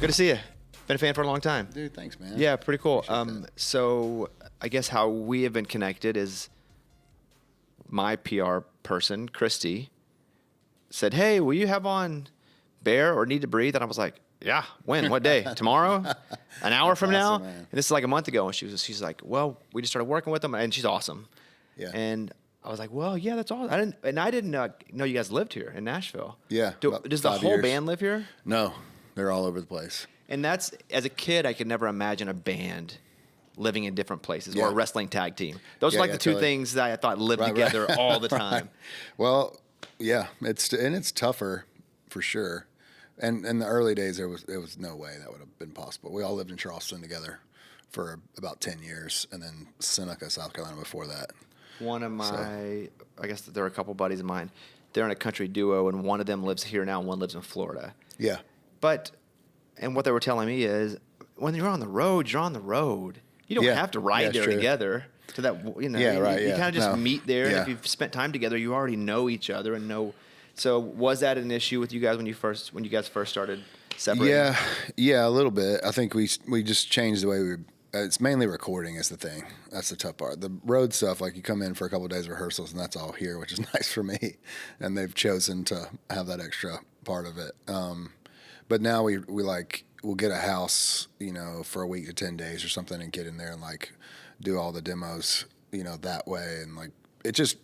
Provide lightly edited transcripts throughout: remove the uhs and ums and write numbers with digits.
Good to see you. Been a fan for a long time. Dude, thanks, man. Yeah, pretty cool. Appreciate that. So I guess how we have been connected is my PR person, Christy, said, "Hey, will you have on Bear or Need to Breathe?" And I was like, "Yeah, when? What day? Tomorrow? An hour from awesome, now?" man. And this is like a month ago. And she's like, "Well, we just started working with them," and she's awesome. Yeah. And I was like, "Well, yeah, that's awesome." I didn't know you guys lived here in Nashville. Yeah, Does the 5 whole years. band live here? No, they're all over the place. And that's, as a kid, I could never imagine a band living in different places or Yeah. a wrestling tag team. Those are Yeah, like yeah, the two totally. things that I thought lived Right, together right. all the Right. time. Well, yeah, it's tougher for sure. And in the early days, there was no way that would have been possible. We all lived in Charleston together for about 10 years, and then Seneca, South Carolina before that. One of my, I guess there are a couple buddies of mine. They're in a country duo, and one of them lives here now, and one lives in Florida. Yeah. And what they were telling me is, when you're on the road, you're on the road. You don't Yeah. have to ride Yeah, it's there true. together. So that, Yeah, you, right, you yeah. kind of just No. meet there. And Yeah. if you've spent time together, you already know each other and know. So was that an issue with you guys when you guys first started separating? Yeah, a little bit. I think we just changed the way we. It's mainly recording is the thing. That's the tough part. The road stuff, like you come in for a couple of days of rehearsals, and that's all here, which is nice for me. And they've chosen to have that extra part of it. But now we'll get a house, for a week to 10 days or something, and get in there and like do all the demos, that way. And like it's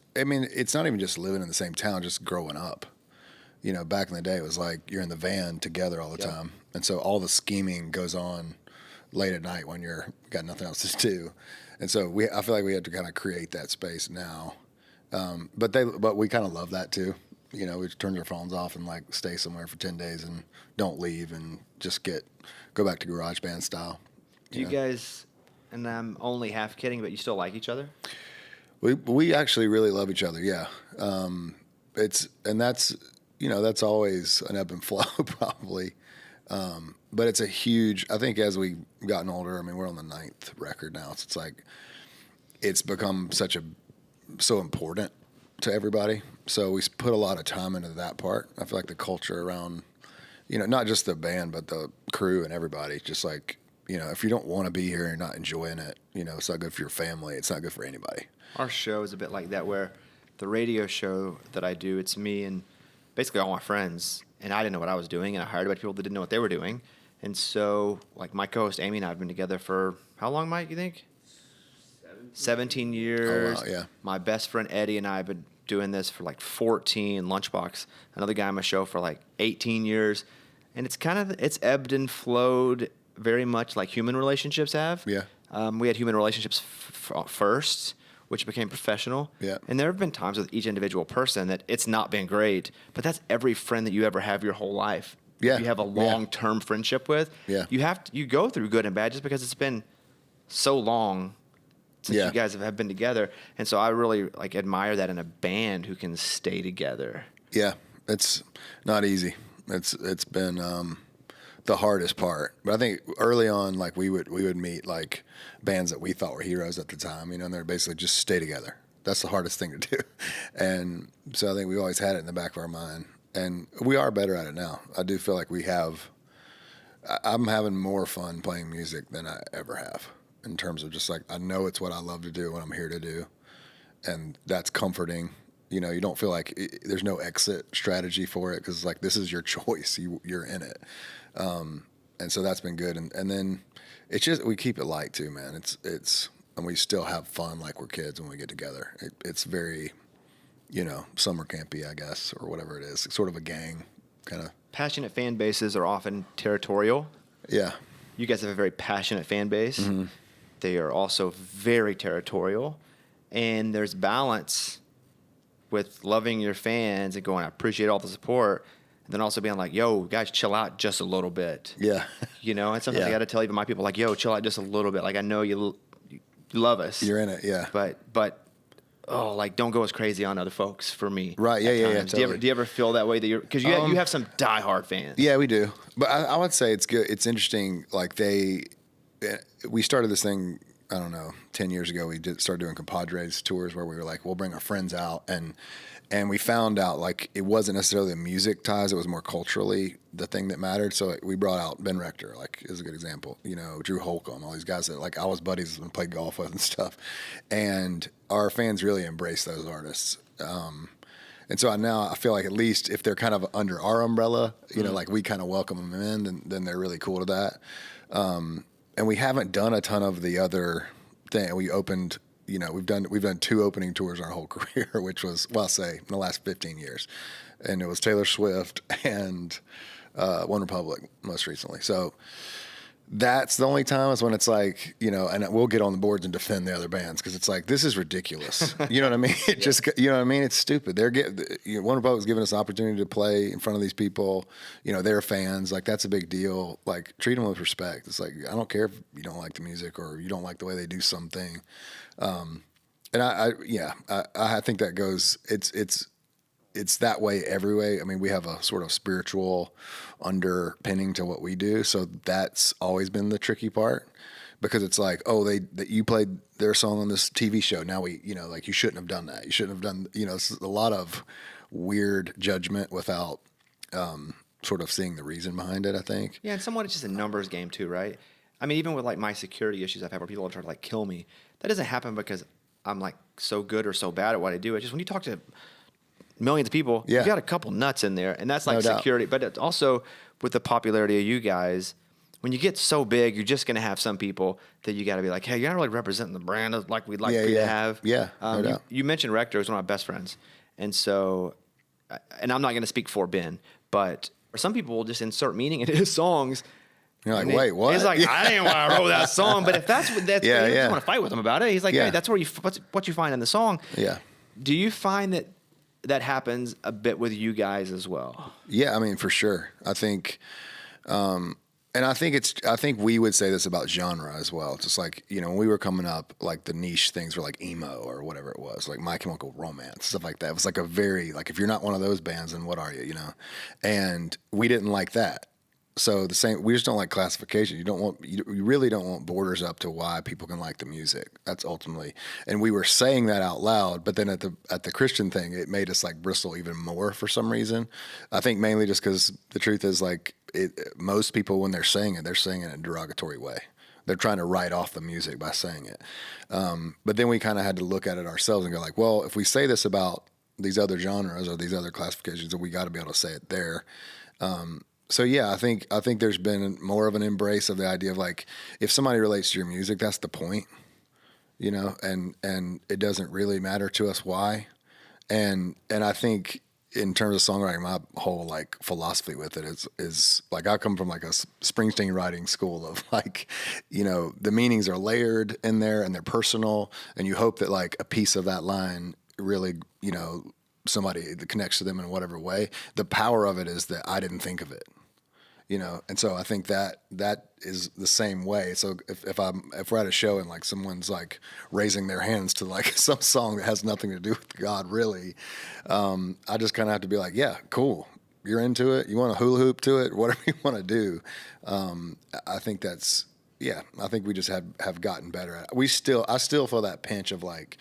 not even just living in the same town, just growing up. Back in the day, it was like you're in the van together all the Yep. time. And so all the scheming goes on late at night when you're got nothing else to do. And so I feel like we have to kind of create that space now. But we kind of love that too. We just turn our phones off and like stay somewhere for 10 days and don't leave and just go back to garage band style. Do you guys, and I'm only half kidding, but you still like each other? We actually really love each other. Yeah. That's always an ebb and flow probably. But it's a huge, I think as we've gotten older, we're on the 9th record now. So it's like, it's become so important to everybody. So we put a lot of time into that part. I feel like the culture around, not just the band, but the crew and everybody, just like, if you don't want to be here and you're not enjoying it, it's not good for your family. It's not good for anybody. Our show is a bit like that, where the radio show that I do, it's me and basically all my friends, and I didn't know what I was doing, and I hired a bunch of people that didn't know what they were doing. And so, like, my co-host Amy and I have been together for how long, Mike, you think? 17 years. Oh, wow, yeah. My best friend Eddie and I have been doing this for like 14. Lunchbox, another guy on my show, for like 18 years. And it's ebbed and flowed very much like human relationships have. Yeah. We had human relationships first, which became professional. Yeah. And there have been times with each individual person that it's not been great, but that's every friend that you ever have your whole life. Yeah. You have a long-term friendship with. Yeah. You go through good and bad just because it's been so long since Yeah. you guys have been together. And so I really admire that in a band who can stay together. Yeah. It's not easy. It's been the hardest part. But I think early on, like we would meet like bands that we thought were heroes at the time, and they're basically just stay together. That's the hardest thing to do. And so I think we always had it in the back of our mind. And we are better at it now. I do feel like I'm having more fun playing music than I ever have, in terms of just like, I know it's what I love to do, what I'm here to do. And that's comforting. You don't feel like there's no exit strategy for it, because like, this is your choice. You're in it. And so that's been good. And then it's just, we keep it light too, man. And we still have fun like we're kids when we get together. It's very, summer campy, I guess, or whatever it is. It's sort of a gang kind of. Passionate fan bases are often territorial. Yeah. You guys have a very passionate fan base. Mm-hmm. They are also very territorial. And there's balance with loving your fans and going, I appreciate all the support, and then also being like, yo, guys, chill out just a little bit. Yeah. And sometimes I Yeah. got to tell even my people, like, yo, chill out just a little bit. Like, I know you love us. You're in it. Yeah. But don't go as crazy on other folks for me. Right, yeah, at yeah, yeah, times. totally. Do you ever feel that way that because you have some diehard fans? Yeah, we do. But I would say it's good. It's interesting. Like we started this thing I don't know, 10 years ago, we started doing compadres tours where we were like, we'll bring our friends out. And we found out like it wasn't necessarily the music ties. It was more culturally the thing that mattered. So we brought out Ben Rector, like is a good example, you know, Drew Holcomb, all these guys that like I was buddies and played golf with and stuff. And our fans really embrace those artists. And so I feel like at least if they're kind of under our umbrella, you know, like we kind of welcome them in, then they're really cool to that. And we haven't done a ton of the other thing. We opened, you know, we've done 2 opening tours our whole career, which was, well, I'll say in the last 15 years. And it was Taylor Swift and One Republic most recently. So that's the only time is when it's like, you know, and we'll get on the boards and defend the other bands because it's like, this is ridiculous. You know what I mean? It just, you know what I mean? It's stupid. One Republic's giving us an opportunity to play in front of these people. You know, they're fans. Like, that's a big deal. Like, treat them with respect. It's like, I don't care if you don't like the music or you don't like the way they do something. And I think that goes, it's that way every way. I mean, we have a sort of spiritual underpinning to what we do. So that's always been the tricky part because it's like, oh, that you played their song on this TV show. Now we, you know, like you shouldn't have done that. You shouldn't have done, you know, it's a lot of weird judgment without sort of seeing the reason behind it, I think. Yeah. And somewhat it's just a numbers game too, right? I mean, even with like my security issues I've had where people try to like kill me, that doesn't happen because I'm like so good or so bad at what I do. It's just when you talk to millions of people, you got a couple nuts in there, and that's like No security. But it's also with the popularity of you guys, when you get so big, you're just going to have some people that you got to be like, hey, you're not really representing the brand like we'd like for you to have. Yeah, no doubt. You mentioned Rector is one of my best friends, and so, and I'm not going to speak for Ben, but some people will just insert meaning into his songs. You're like, wait, what? He's like, I didn't want to wrote that song, but if that's what you just want to fight with him about it. He's like, hey, that's where what you find in the song. Yeah. Do you find that happens a bit with you guys as well? Yeah, I mean, for sure. I think, and I think we would say this about genre as well. Just like, you know, when we were coming up, like the niche things were like emo or whatever it was, like My Chemical Romance, stuff like that. It was like a very, like, if you're not one of those bands, then what are you, you know? And we didn't like that. So we just don't like classification. You really don't want borders up to why people can like the music. That's ultimately, and we were saying that out loud, but then at the Christian thing, it made us like bristle even more for some reason. I think mainly just because the truth is like most people when they're saying it in a derogatory way. They're trying to write off the music by saying it. But then we kind of had to look at it ourselves and go like, well, if we say this about these other genres or these other classifications, then we got to be able to say it there. So yeah, I think there's been more of an embrace of the idea of like, if somebody relates to your music, that's the point, you know, and it doesn't really matter to us why. And I think in terms of songwriting, my whole like philosophy with it is like, I come from like a Springsteen writing school of like, you know, the meanings are layered in there and they're personal, and you hope that like a piece of that line really, you know, somebody that connects to them in whatever way. The power of it is that I didn't think of it, you know? And so I think that is the same way. So if we're at a show and like someone's like raising their hands to like some song that has nothing to do with God, really, I just kind of have to be like, yeah, cool. You're into it. You want to hula hoop to it, whatever you want to do. I think I think we just have gotten better at it. I still feel that pinch of like,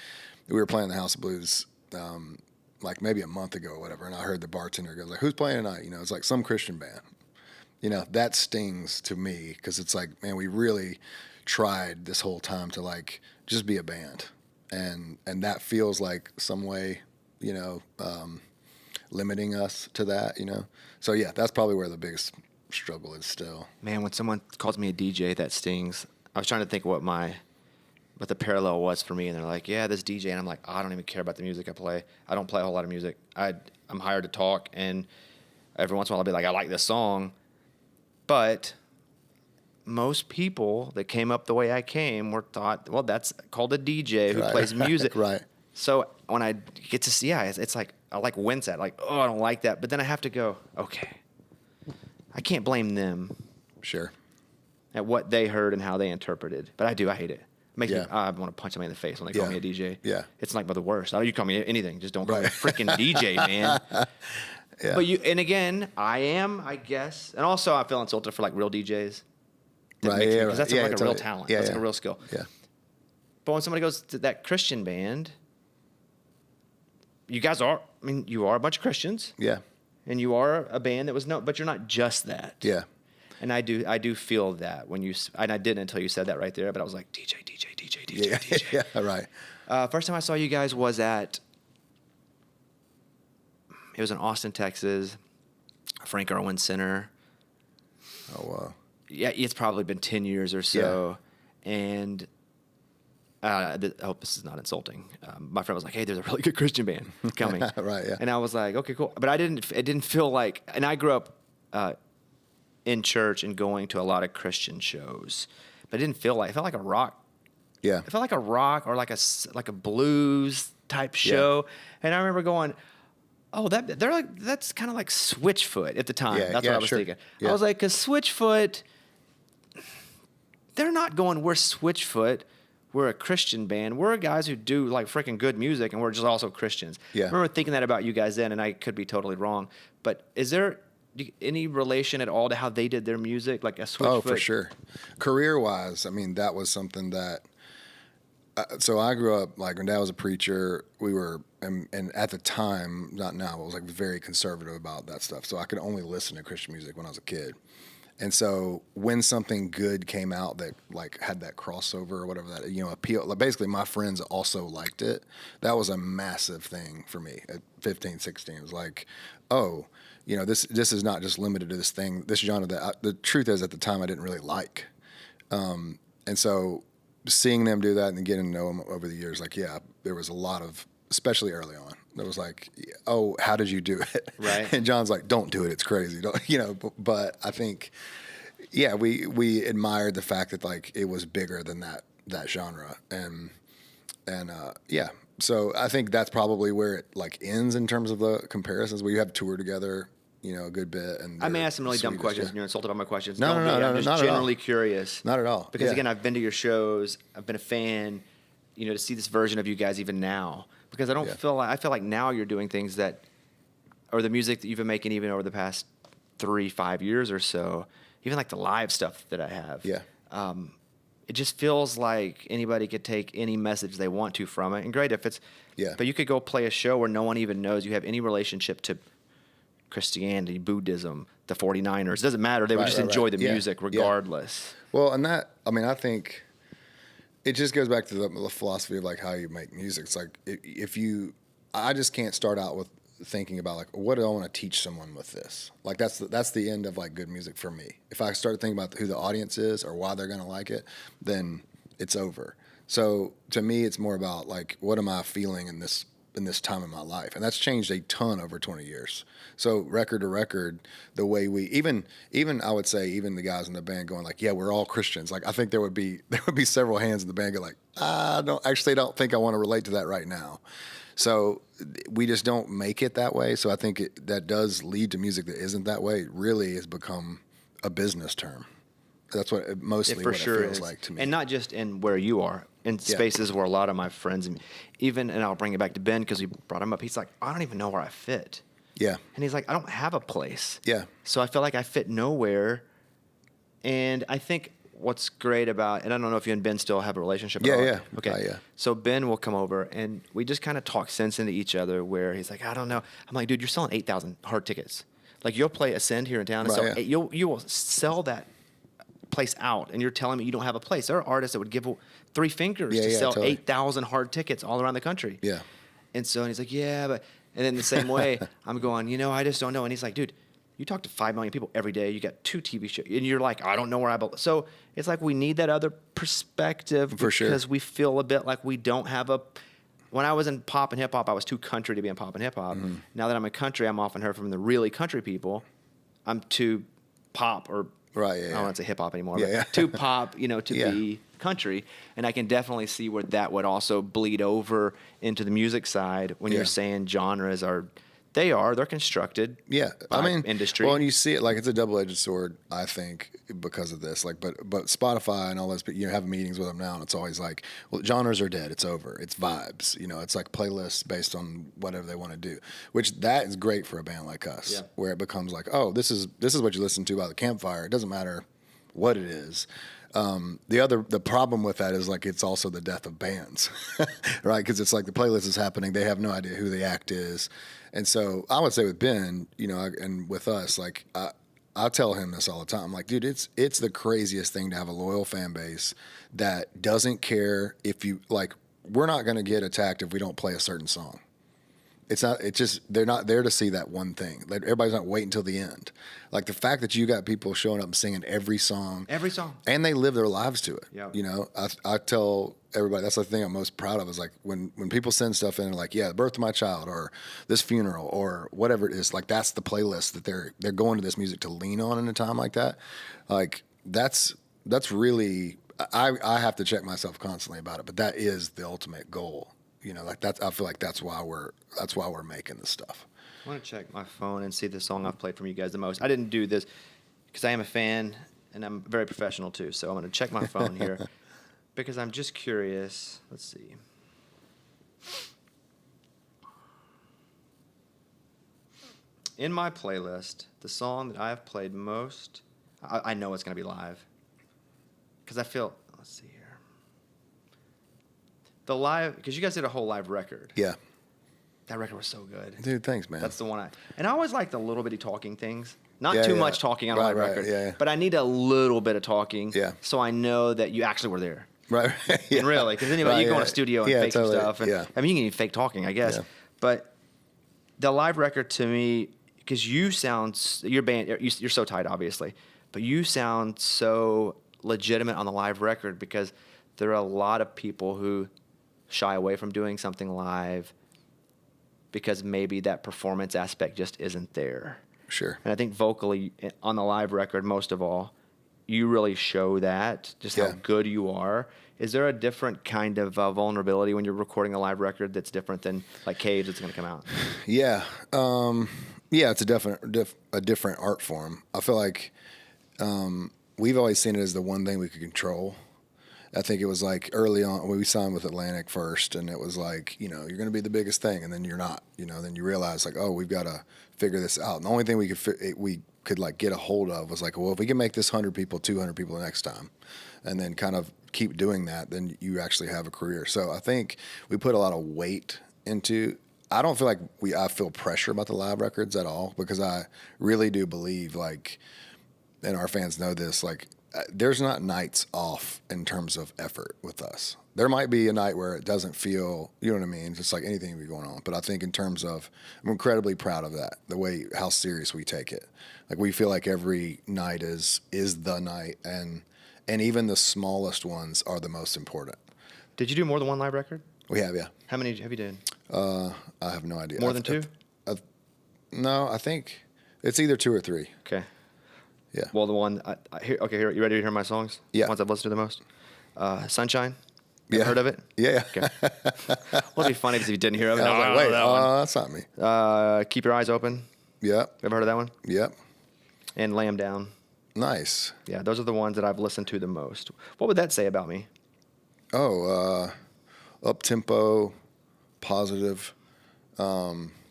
we were playing the House of Blues, like maybe a month ago or whatever, and I heard the bartender goes like, who's playing tonight? You know, it's like some Christian band. You know, that stings to me because it's like, man, we really tried this whole time to like just be a band, and that feels like some way, you know, limiting us to that, you know. So yeah, that's probably where the biggest struggle is still. Man, when someone calls me a DJ, that stings. I was trying to think what the parallel was for me, and they're like, yeah, this DJ, and I'm like, I don't even care about the music I play. I don't play a whole lot of music. I'm hired to talk, and every once in a while I'll be like, I like this song. But most people that came up the way I came were thought, well, that's called a DJ who plays music. Right. So when I get to see, it's like, I like wince at, like, oh, I don't like that. But then I have to go, okay, I can't blame them. Sure. At what they heard and how they interpreted. But I hate it. Makes me, I want to punch somebody in the face when they call me a DJ. Yeah. It's like the worst. Oh, you call me anything. Just don't call me a freaking DJ, man. Yeah. But and again, I guess. And also I feel insulted for like real DJs. Right. Because that's like a real talent. Yeah, that's like a real skill. Yeah. But when somebody goes to that Christian band, you guys are, I mean, you are a bunch of Christians. Yeah. And you are a band that was but you're not just that. Yeah. And I do feel that when you, and I didn't until you said that right there, but I was like, DJ. Yeah, right. First time I saw you guys was it was in Austin, Texas, Frank Irwin Center. Oh, wow. Yeah, it's probably been 10 years or so. Yeah. And I hope this is not insulting. My friend was like, hey, there's a really good Christian band coming. Right, yeah. And I was like, okay, cool. But it didn't feel like, and I grew up in church and going to a lot of Christian shows, but it felt like a rock. Yeah. It felt like a rock or like a blues type show. Yeah. And I remember going, oh, that's kind of like Switchfoot at the time. Yeah, that's what I was thinking. Yeah. I was like, because Switchfoot, they're not going, we're Switchfoot. We're a Christian band. We're guys who do like freaking good music, and we're just also Christians. Yeah. I remember thinking that about you guys then, and I could be totally wrong. But is there any relation at all to how they did their music, like a Switchfoot? Oh, for sure. Career-wise, I mean, that was something that. So I grew up, like, when Dad was a preacher, we were, and at the time, not now, but was like very conservative about that stuff. So I could only listen to Christian music when I was a kid. And so when something good came out that like had that crossover or whatever that, appeal, like basically my friends also liked it. That was a massive thing for me at 15, 16. It was like, oh, this is not just limited to this thing, this genre that the truth is at the time I didn't really like. And so seeing them do that and getting to know them over the years, like, yeah, there was a lot of, especially early on, there was like, oh, how did you do it? Right. And John's like, don't do it. It's crazy. But I think, yeah, we admired the fact that like it was bigger than that genre. And yeah, so I think that's probably where it like ends in terms of the comparisons. We have toured together, a good bit. And I may ask some really dumb questions and you're insulted by my questions. No, I'm just not generally at all. curious. Not at all. Because again, I've been to your shows. I've been a fan, to see this version of you guys even now. Because I feel like now you're doing things that, or the music that you've been making even over the past 3-5 years or so, even like the live stuff that I have. Yeah. It just feels like anybody could take any message they want to from it. And great if it's, but you could go play a show where no one even knows you have any relationship to Christianity, Buddhism, the 49ers. It doesn't matter. They would just enjoy the music regardless. Yeah. Well, and I think it just goes back to the philosophy of like how you make music. It's like I just can't start out with thinking about like, what do I want to teach someone with this? Like that's the end of like good music for me. If I start thinking about who the audience is or why they're going to like it, then it's over. So to me, it's more about like, what am I feeling in this time in my life? And that's changed a ton over 20 years. So record to record, the way we even I would say even the guys in the band going like, yeah, we're all Christians. Like I think there would be several hands in the band go like, I don't think I want to relate to that right now. So we just don't make it that way. So I think that does lead to music that isn't that way. It really has become a business term. That's what it feels like to me. And not just in where you are, in spaces where a lot of my friends, and I'll bring it back to Ben because we brought him up. He's like, I don't even know where I fit. Yeah. And he's like, I don't have a place. Yeah. So I feel like I fit nowhere. And I think what's great about, and I don't know if you and Ben still have a relationship. Yeah. Okay. Yeah. So Ben will come over and we just kind of talk sense into each other where he's like, I don't know. I'm like, dude, you're selling 8,000 hard tickets. Like you'll play Ascend here in town and you will sell that place out, and you're telling me you don't have a place. There are artists that would give 3 fingers to sell 8,000 hard tickets all around the country. Yeah. And so, and he's like, yeah, but, and then the same way, I'm going, I just don't know. And he's like, dude, you talk to 5 million people every day. You got 2 TV shows, and you're like, I don't know where I belong. So it's like we need that other perspective because we feel a bit like we don't have a. When I was in pop and hip hop, I was too country to be in pop and hip hop. Mm-hmm. Now that I'm in country, I'm often heard from the really country people. I'm too pop or. Right, yeah, I don't want to say hip hop anymore. Yeah. Too pop, to be country, and I can definitely see where that would also bleed over into the music side when you're saying genres they're constructed. Yeah, by industry. Well, and you see it like it's a double-edged sword, I think, because of this. Like, but Spotify and all those, have meetings with them now, and it's always like, well, genres are dead. It's over. It's vibes. It's like playlists based on whatever they want to do. Which that is great for a band like us, where it becomes like, oh, this is what you listen to by the campfire. It doesn't matter what it is. The problem with that is like it's also the death of bands, right? Because it's like the playlist is happening, they have no idea who the act is, and so I would say with Ben, and with us, like I tell him this all the time, like, dude, it's the craziest thing to have a loyal fan base that doesn't care if you like. We're not going to get attacked if we don't play a certain song. It's just they're not there to see that one thing. Like everybody's not waiting until the end. Like the fact that you got people showing up and singing every song, and they live their lives to it. Yep. I tell everybody that's the thing I'm most proud of is like when people send stuff in, like, yeah, the birth of my child or this funeral or whatever it is. Like that's the playlist that they're going to this music to lean on in a time like that. Like that's really I have to check myself constantly about it, but that is the ultimate goal. Like that's, I feel like that's why we're making this stuff. I want to check my phone and see the song I've played from you guys the most. I didn't do this because I am a fan and I'm very professional too. So I'm going to check my phone here because I'm just curious. Let's see. In my playlist, the song that I have played most, I know it's going to be live because I feel, let's see here. The live, because you guys did a whole live record. Yeah. That record was so good. Dude, thanks, man. That's the one and I always like the little bitty talking things. Not too much talking on a live record. Yeah. But I need a little bit of talking. Yeah. So I know that you actually were there. Right. Yeah. And really, because anyway, you go in a studio and fake totally. some stuff. And, yeah. I mean, you can even fake talking, I guess. Yeah. But the live record to me, because you sound, your band, you're so tight, obviously, but you sound so legitimate on the live record because there are a lot of people who shy away from doing something live because maybe that performance aspect just isn't there. Sure. And I think vocally on the live record, most of all, you really show that, just how good you are. Is there a different kind of vulnerability when you're recording a live record that's different than like Cage that's going to come out? Yeah. It's a different art form. I feel like we've always seen it as the one thing we could control. I think it was like early on when we signed with Atlantic first, and it was like, you're going to be the biggest thing, and then you're not. Then you realize like, oh, we've got to figure this out. And the only thing we could like get a hold of was like, well, if we can make this 100 people, 200 people the next time, and then kind of keep doing that, then you actually have a career. So I think we put a lot of weight into. I don't feel like I feel pressure about the live records at all because I really do believe like, and our fans know this, like. There's not nights off in terms of effort with us. There might be a night where it doesn't feel, you know what I mean? Just like anything can be going on. But I think in terms of, I'm incredibly proud of that, how serious we take it. Like we feel like every night is the night, and even the smallest ones are the most important. Did you do more than one live record? We have, yeah. How many have you done? I have no idea. More than two? No, I think it's either 2 or 3. Okay. Yeah. Well, the one, here, you ready to hear my songs? Yeah. Ones I've listened to the most? Sunshine? Yeah. Heard of it? Yeah. Okay. Well, it'd be funny if you didn't hear of it. I was like, wait, that's not me. Keep Your Eyes Open. Yep. Ever heard of that one? Yep. And Lay 'Em Down. Nice. Yeah, those are the ones that I've listened to the most. What would that say about me? Oh, up-tempo, positive.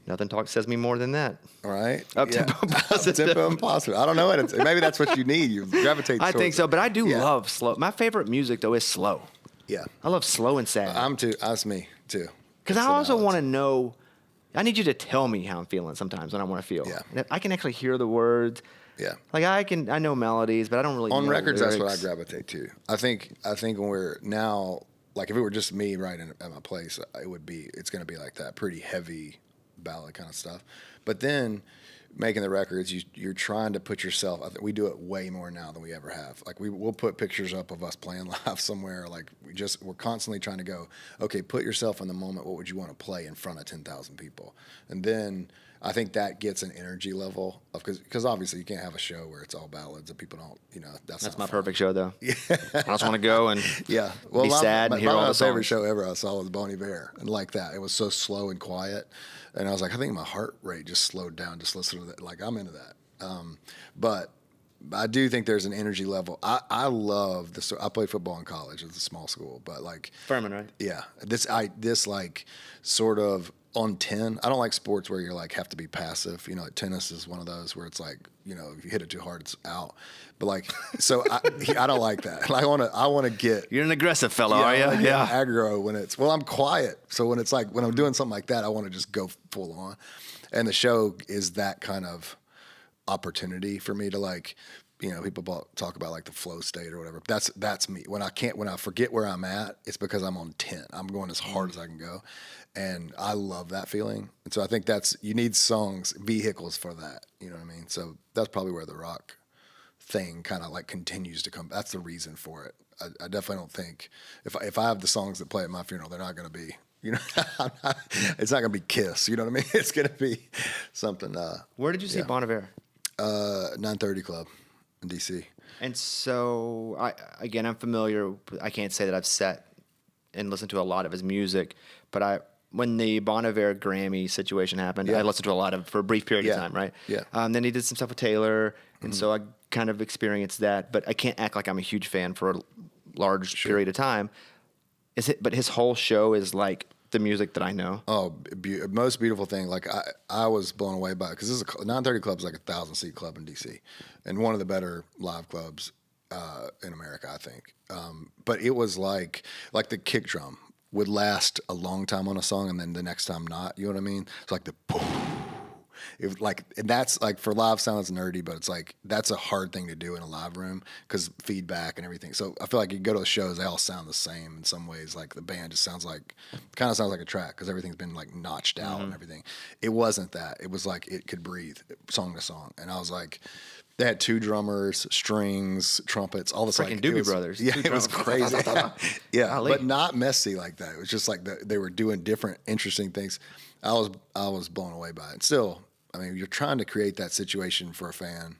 Nothing says me more than that. All right. Up-tempo, positive. Up-tempo and positive. I don't know what maybe that's what you need. You gravitate towards I think so, it. but I do love slow. My favorite music, though, is slow. Yeah. I love slow and sad. That's me, too. Because I also want to know, I need you to tell me how I'm feeling sometimes when I want to feel. Yeah. And I can actually hear the words. Yeah. Like I know melodies, but I don't really On know records, lyrics. that's what I gravitate to. I think when we're now, like if it were just me writing at my place, it's going to be like that pretty heavy ballad kind of stuff. But then making the records, you're trying to put yourself. I think we do it way more now than we ever have. Like we'll put pictures up of us playing live somewhere. Like we're constantly trying to go, okay, put yourself in the moment. What would you want to play in front of 10,000 people? And then I think that gets an energy level of because obviously you can't have a show where it's all ballads that people don't. That's my fun. perfect show though. Yeah. I just want to go and be sad and hear all the songs. My favorite show ever I saw was Bon Iver, and like that, it was so slow and quiet. And I was like, I think my heart rate just slowed down just listening to that. Like, I'm into that. But I do think there's an energy level. I love this. I played football in college. It's a small school, but like Furman, right? Yeah. This like sort of on 10. I don't like sports where you're like have to be passive. You know, like tennis is one of those where it's like, you know, if you hit it too hard, it's out. But like, so I don't like that. Like, I want to get. You're an aggressive fellow, are you? Yeah. Aggro when it's, well, I'm quiet. So when it's like, when I'm doing something like that, I want to just go full on. And the show is that kind of opportunity for me to like, you know, people talk about like the flow state or whatever. That's me. When I forget where I'm at, it's because I'm on 10. I'm going as hard as I can go. And I love that feeling. And so I think you need songs, vehicles for that. You know what I mean? So that's probably where the rock thing kind of like continues to come. That's the reason for it. I definitely don't think if I have the songs that play at my funeral, they're not going to be, you know, it's not going to be Kiss. You know what I mean? It's going to be something. Where did you see Bon Iver? 930 Club in DC. And so, I'm familiar. I can't say that I've sat and listened to a lot of his music, but when the Bon Iver Grammy situation happened, I listened to a lot of for a brief period of time, right? Yeah. Then he did some stuff with Taylor, and so I kind of experienced that. But I can't act like I'm a huge fan for a large period of time. But his whole show is like the music that I know. Oh, most beautiful thing. Like I was blown away by it because 930 Club is like 1,000-seat club in DC, and one of the better live clubs in America, I think. But it was like the kick drum would last a long time on a song, and then the next time not. You know what I mean? It's like the boom. And that's like for live sound, it's nerdy, but it's like that's a hard thing to do in a live room because feedback and everything. So I feel like you go to the shows, they all sound the same in some ways. Like the band just sounds like a track because everything's been like notched out and everything. It wasn't that. It was like it could breathe song to song, and I was like. They had 2 drummers, strings, trumpets, all this. Freaking Doobie Brothers. Yeah, it was crazy. Yeah, Golly. but not messy like that. It was just like they were doing different, interesting things. I was blown away by it. Still, I mean, you're trying to create that situation for a fan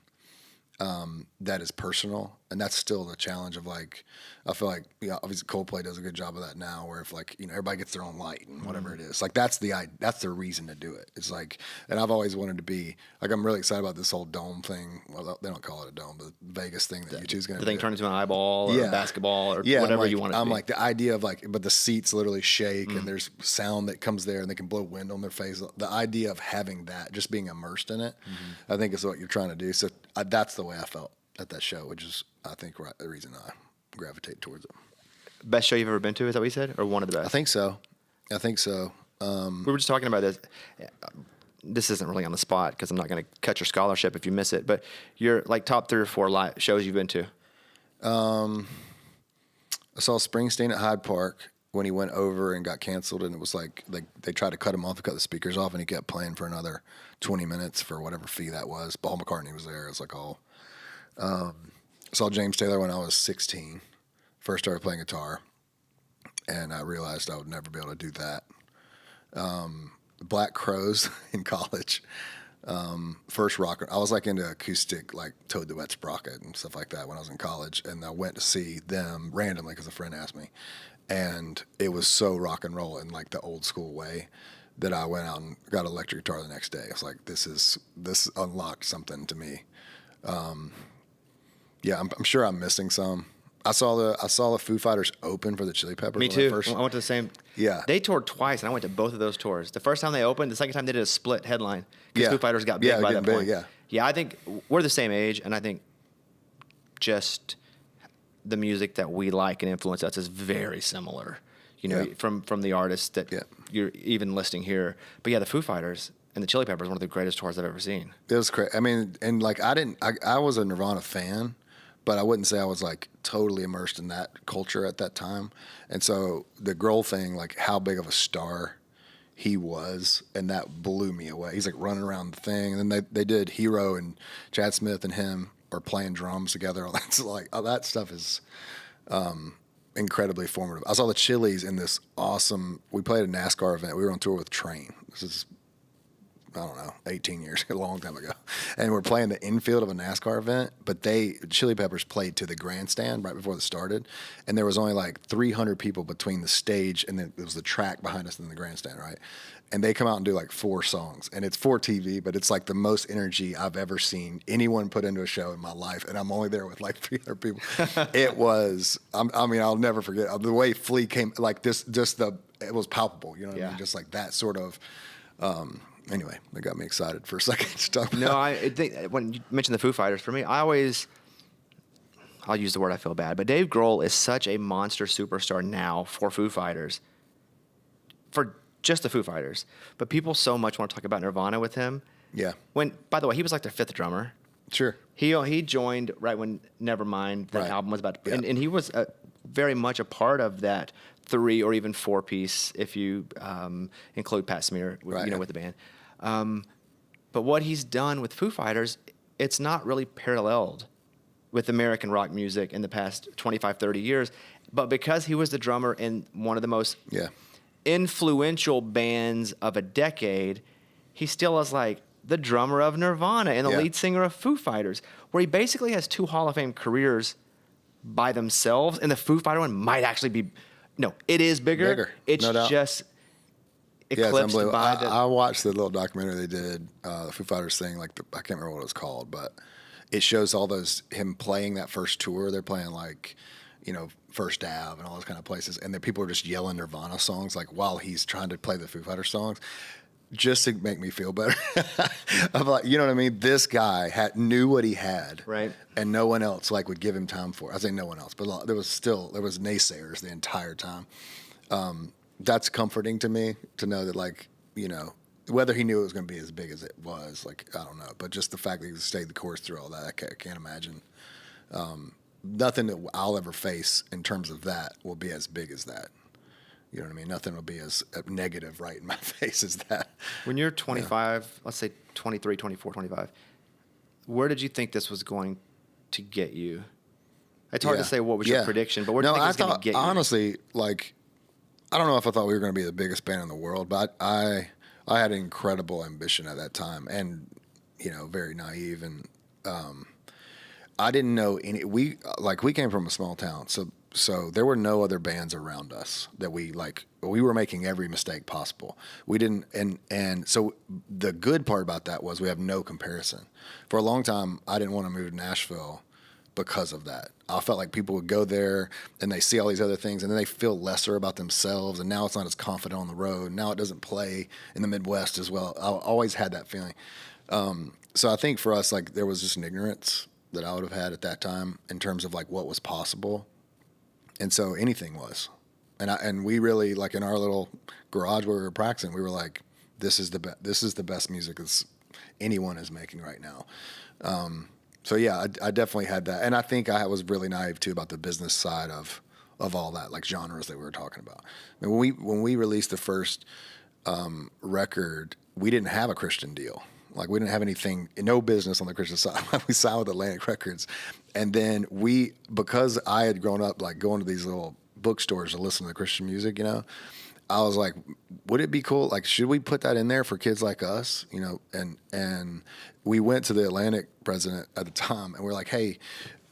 that is personal, and that's still the challenge of like. I feel like obviously Coldplay does a good job of that now, where if like everybody gets their own light and whatever it is, like that's the reason to do it. It's like, and I've always wanted to be like I'm really excited about this whole dome thing. Well, they don't call it a dome, but Vegas thing that U2's going to do. The thing turned into an eyeball or a basketball or whatever you want it to be. I'm like the idea of like, but the seats literally shake and there's sound that comes there and they can blow wind on their face. The idea of having that, just being immersed in it, I think is what you're trying to do. So that's the way I felt at that show, which is I think the reason I gravitate towards it. Best show you've ever been to, is that what you said? Or one of the best? I think so. We were just talking about this. This isn't really on the spot because I'm not going to cut your scholarship if you miss it, but your like top 3 or 4 live shows you've been to. I saw Springsteen at Hyde Park when he went over and got canceled, and it was like they tried to cut him off and cut the speakers off, and he kept playing for another 20 minutes for whatever fee that was. Paul McCartney was there. It was like all... saw James Taylor when I was 16. First started playing guitar, and I realized I would never be able to do that. Black Crowes in college. First rock. I was like into acoustic, like Toad the Wet Sprocket and stuff like that when I was in college, and I went to see them randomly because a friend asked me, and it was so rock and roll in like the old school way that I went out and got an electric guitar the next day. I was like, this unlocked something to me. Yeah, I'm sure I'm missing some. I saw the Foo Fighters open for the Chili Peppers. Me too. I went to the same. Yeah. They toured twice, and I went to both of those tours. The first time they opened, the second time they did a split headline because Foo Fighters got big by that point. Yeah, I think we're the same age, and I think just the music that we like and influence us is very similar. You know, from the artists that you're even listing here. But yeah, the Foo Fighters and the Chili Peppers, one of the greatest tours I've ever seen. It was crazy. I mean, and like I was a Nirvana fan, but I wouldn't say I was like totally immersed in that culture at that time. And so the Grohl thing, like how big of a star he was, and that blew me away. He's like running around the thing, and then they did Hero, and Chad Smith and him are playing drums together. That's like that stuff is incredibly formative. I saw the Chili's in this awesome. We played a NASCAR event. We were on tour with Train. This is, I don't know, 18 years, a long time ago. And we're playing the infield of a NASCAR event, but Chili Peppers played to the grandstand right before it started. And there was only like 300 people between the stage and then it was the track behind us in the grandstand, right? And they come out and do like 4 songs. And it's for TV, but it's like the most energy I've ever seen anyone put into a show in my life. And I'm only there with like 300 people. It was, I mean, I'll never forget the way Flea came, like this, just the it was palpable. You know what I mean? Just like that sort of. Anyway, that got me excited for a second to talk about. No, I think when you mentioned the Foo Fighters, for me, I'll use the word I feel bad, but Dave Grohl is such a monster superstar now for Foo Fighters, for just the Foo Fighters. But people so much want to talk about Nirvana with him. Yeah. When, by the way, he was like their fifth drummer. Sure. He joined right when Nevermind, that album was about to, and he was very much a part of that 3 or even 4 piece, if you include Pat Smear, with the band. But what he's done with Foo Fighters, it's not really paralleled with American rock music in the past 25, 30 years. But because he was the drummer in one of the most influential bands of a decade, he still is like the drummer of Nirvana and the lead singer of Foo Fighters, where he basically has 2 Hall of Fame careers by themselves. And the Foo Fighter one might actually be, no, it is bigger. It's no doubt. Just Yeah, it's eclipsed unbelievable. by the... I watched the little documentary they did, the Foo Fighters thing. I can't remember what it was called, but it shows all him playing that first tour. They're playing First Ave and all those kind of places, and then people are just yelling Nirvana songs while he's trying to play the Foo Fighters songs, just to make me feel better. I'm like, you know what I mean? This guy knew what he had, right? And no one else would give him time for it. I say no one else, but there was naysayers the entire time. That's comforting to me to know that whether he knew it was going to be as big as it was, I don't know, but just the fact that he stayed the course through all that, I can't imagine. Nothing that I'll ever face in terms of that will be as big as that. You know what I mean? Nothing will be as negative right in my face as that. When you're 25, let's say 23, 24, 25, where did you think this was going to get you? It's hard to say what was your prediction, but where did you think it was going to get you? Honestly, I don't know if I thought we were going to be the biggest band in the world, but I had incredible ambition at that time, and very naive, and I didn't know any. We came from a small town, so there were no other bands around us that we were making every mistake possible. We didn't, and so the good part about that was we have no comparison. For a long time, I didn't want to move to Nashville because of that. I felt like people would go there and they see all these other things and then they feel lesser about themselves, and now it's not as confident on the road. Now it doesn't play in the Midwest as well. I always had that feeling. So I think for us, there was just an ignorance that I would have had at that time in terms of what was possible. And so anything was. And we really, in our little garage where we were practicing, we were like, this is the best music that anyone is making right now. So yeah, I definitely had that, and I think I was really naive too about the business side of all that, genres that we were talking about. I mean, when we released the first record, we didn't have a Christian deal. We didn't have anything, no business on the Christian side. We signed with Atlantic Records, and then because I had grown up going to these little bookstores to listen to the Christian music, I was like, would it be cool? Should we put that in there for kids like us? And we went to the Atlantic president at the time and we're like, hey,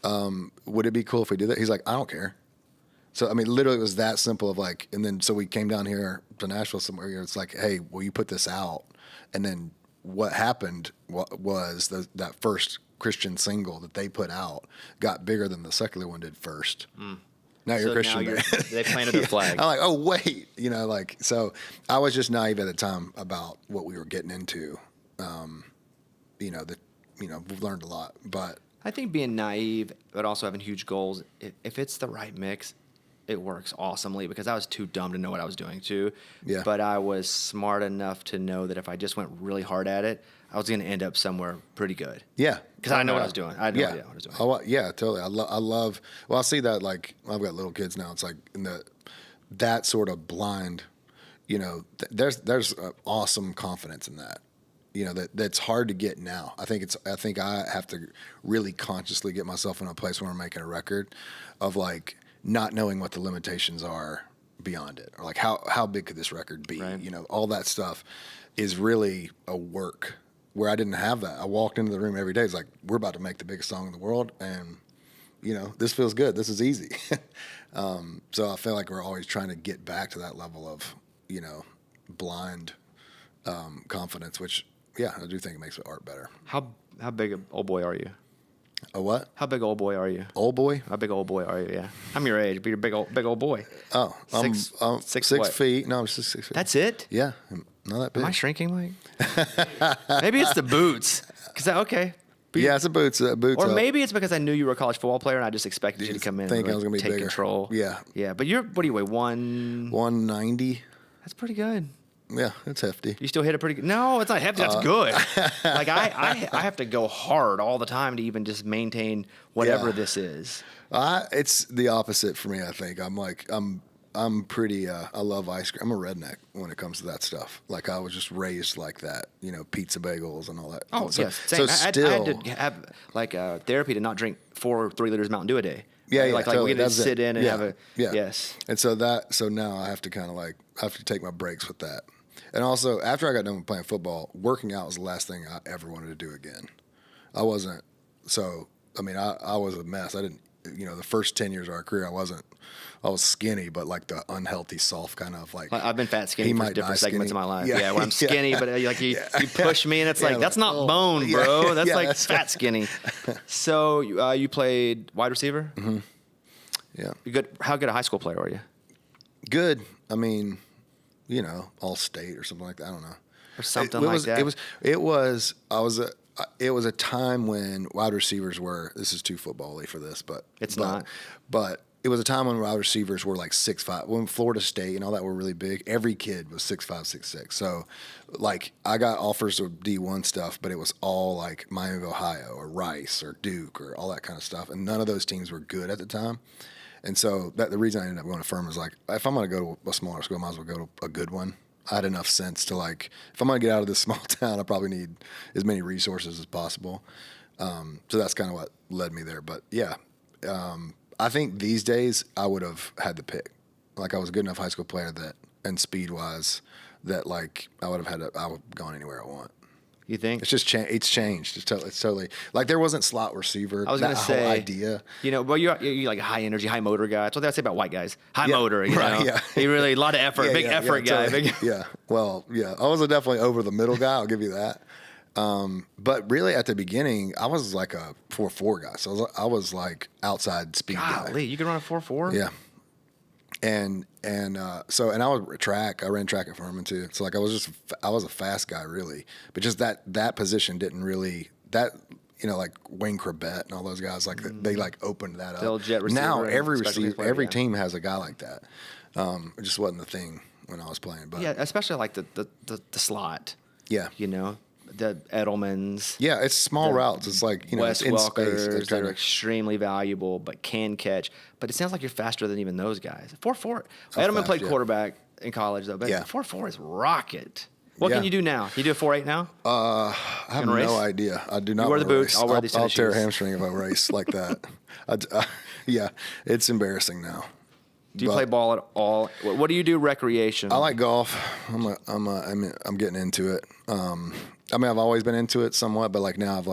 would it be cool if we did that? He's like, I don't care. So, I mean, literally it was that simple of and then so we came down here to Nashville somewhere. It's like, hey, will you put this out? And then what happened was that first Christian single that they put out got bigger than the secular one did first. Now you're a Christian band. They planted their flag. I'm like, oh, wait. So I was just naive at the time about what we were getting into. We've learned a lot. But I think being naive, but also having huge goals, if it's the right mix, it works awesomely, because I was too dumb to know what I was doing too. Yeah. But I was smart enough to know that if I just went really hard at it, I was going to end up somewhere pretty good. Yeah. Because I know what I was doing. I had no idea what I was doing. Oh, yeah, totally. I love, well, I see that I've got little kids now. It's in that sort of blind, there's an awesome confidence in that. That's hard to get now. I think I have to really consciously get myself in a place when I'm making a record of not knowing what the limitations are beyond it, or how big could this record be? Right. All that stuff is really a work where I didn't have that. I walked into the room every day. It's we're about to make the biggest song in the world, and this feels good. This is easy. So I feel like we're always trying to get back to that level of blind confidence, which I do think it makes art better. How big an old boy are you? A what? How big old boy are you? Old boy? How big old boy are you? Yeah. I'm your age, but you're big old boy. Oh, I'm Six 6 what? feet. No, I'm just 6 feet. That's it? Yeah, not that big. Am I shrinking like? Maybe it's the boots. Okay. Yeah, it's a boots. Or Up. maybe it's because I knew you were a college football player and I just expected you to come in Think and I was gonna be take bigger. control. Yeah. Yeah, but what do you weigh? 190. That's pretty good. Yeah, it's hefty. You still hit it pretty good. No, it's not hefty. That's good. Like I have to go hard all the time to even just maintain whatever Yeah. this is. It's the opposite for me. I think I'm pretty. I love ice cream. I'm a redneck when it comes to that stuff. Like I was just raised like that. Pizza bagels and all that. Oh, so, yes. Same. So I still, had to have like therapy to not drink 4 or 3 liters of Mountain Dew a day. Yeah, yeah, Like totally. we can just That's it. sit in and Yeah, have a yeah. yes. And so now I have to kind of I have to take my breaks with that. And also, after I got done with playing football, working out was the last thing I ever wanted to do again. I wasn't. So I mean, I was a mess. I didn't. The first 10 years of our career, I was skinny, but like the unhealthy, soft kind of like. I've been fat skinny for different segments of my life. Yeah, Yeah, where I'm skinny, but you push me and it's like, that's not bone, bro. Yeah, That's yeah, like that's fat skinny. So you played wide receiver? Mm-hmm. Yeah. You good? How good a high school player were you? Good. I mean, all state or something like that. I don't know. Or something like that? It was a time when wide receivers were, this is too football-y for this, but. It's not. But it was a time when wide receivers were like 6'5". When Florida State and all that were really big, every kid was 6'5", 6'6". So, I got offers of D1 stuff, but it was all like Miami of Ohio or Rice or Duke or all that kind of stuff. And none of those teams were good at the time. And so the reason I ended up going to Furman was if I'm going to go to a smaller school, I might as well go to a good one. I had enough sense to if I'm going to get out of this small town, I probably need as many resources as possible. So that's kind of what led me there. But yeah, I think these days I would have had the pick. I was a good enough high school player and speed wise that I would have gone anywhere I want. You think? It's just it's changed. It's totally there wasn't slot receiver. I was going to say, whole idea. But you're like a high energy, high motor guy. That's what I say about white guys. High motor, right, know. Yeah. He really a lot of effort, big effort guy. Totally. Yeah. Well, yeah. I was definitely over the middle guy. I'll give you that. But really at the beginning, I was like a 4.4 guy. So I was outside speed guy. Golly, you could run a 4.4? Yeah. And I was track. I ran track at Furman too. So I was a fast guy really, but just that position didn't really Wayne Corbett and all those guys they opened that up. Jet receiver now and every special receiver, player, every yeah. team has a guy like that. It just wasn't the thing when I was playing. But Yeah, especially the slot. yeah, The Edelmans. yeah, it's small routes. It's Wes it's in space. Welkers that are extremely valuable, but can catch. But it sounds like you're faster than even those guys. 4.4. Edelman fast, played yeah. quarterback in college though, but Yeah. 4.4 is rocket. What Yeah. can you do now? Can you do a 4.8 now? I have race? no idea. I do not. wear the wanna boots, race. I'll wear these I'll tennis tear a shoes. hamstring if I race like that. Yeah, it's embarrassing now. Do you But play ball at all? What do you do recreation? I like golf. I'm getting into it. I've always been into it somewhat, but now I've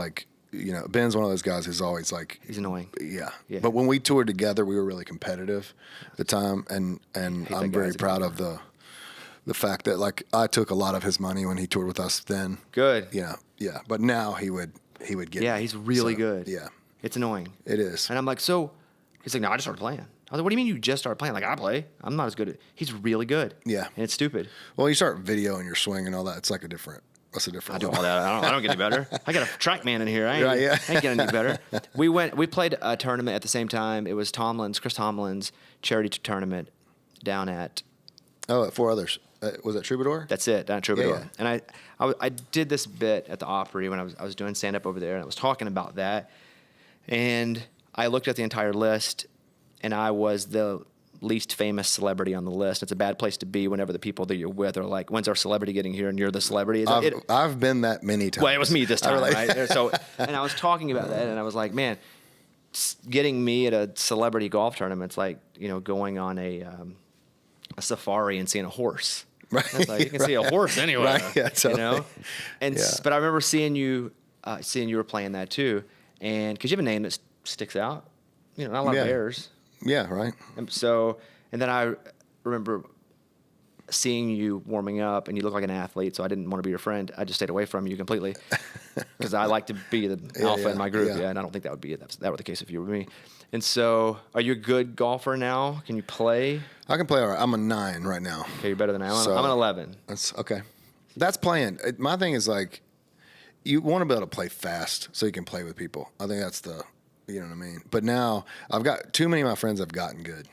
Ben's one of those guys who's always He's annoying. yeah. Yeah. But when we toured together, we were really competitive at the time, and that I'm very guy's a proud of the fact that I took a lot of his money when he toured with us then. Good. Yeah. But now he would get. Yeah, me. he's really So, good. Yeah. It's annoying. It is. And I'm like, so he's like, no, I just started playing. I was like, what do you mean you just started playing? I play. I'm not as good at He's really good. Yeah. And it's stupid. Well, you start videoing your swing and all that. It's that's a different I do level. all that. I don't get any better. I got a track man in here. I ain't, Right, yeah. I ain't getting any better. We played a tournament at the same time. It was Chris Tomlin's charity tournament down at. Oh, 4 others. Was that Troubadour? That's it, down at Troubadour. Yeah, yeah. And I did this bit at the Opry when I was doing stand up over there, and I was talking about that. And I looked at the entire list, and I was the least famous celebrity on the list. It's a bad place to be whenever the people that you're with are like, when's our celebrity getting here? And you're the celebrity. I've been that many times. Well, it was me this time, right? So, and I was talking about that, and I was like, man, getting me at a celebrity golf tournament's like, going on a safari and seeing a horse. Right. It's like, you can see a horse anywhere, Right, yeah, totally. And Yeah. But I remember seeing you were playing that too, and because you have a name that sticks out, not a lot Yeah. of bears. Yeah, right. And then I remember seeing you warming up and you look like an athlete, so I didn't want to be your friend. I just stayed away from you completely because I like to be the alpha in my group. Yeah. And I don't think that would be it. That were the case if you were me. And so, are you a good golfer now? Can you play? I can play all right. I'm a 9 right now. Okay, you're better than I am. So, I'm an 11. That's okay. That's playing. My thing is like, you want to be able to play fast so you can play with people. I think that's you know what I mean? But now I've got too many of my friends have gotten good.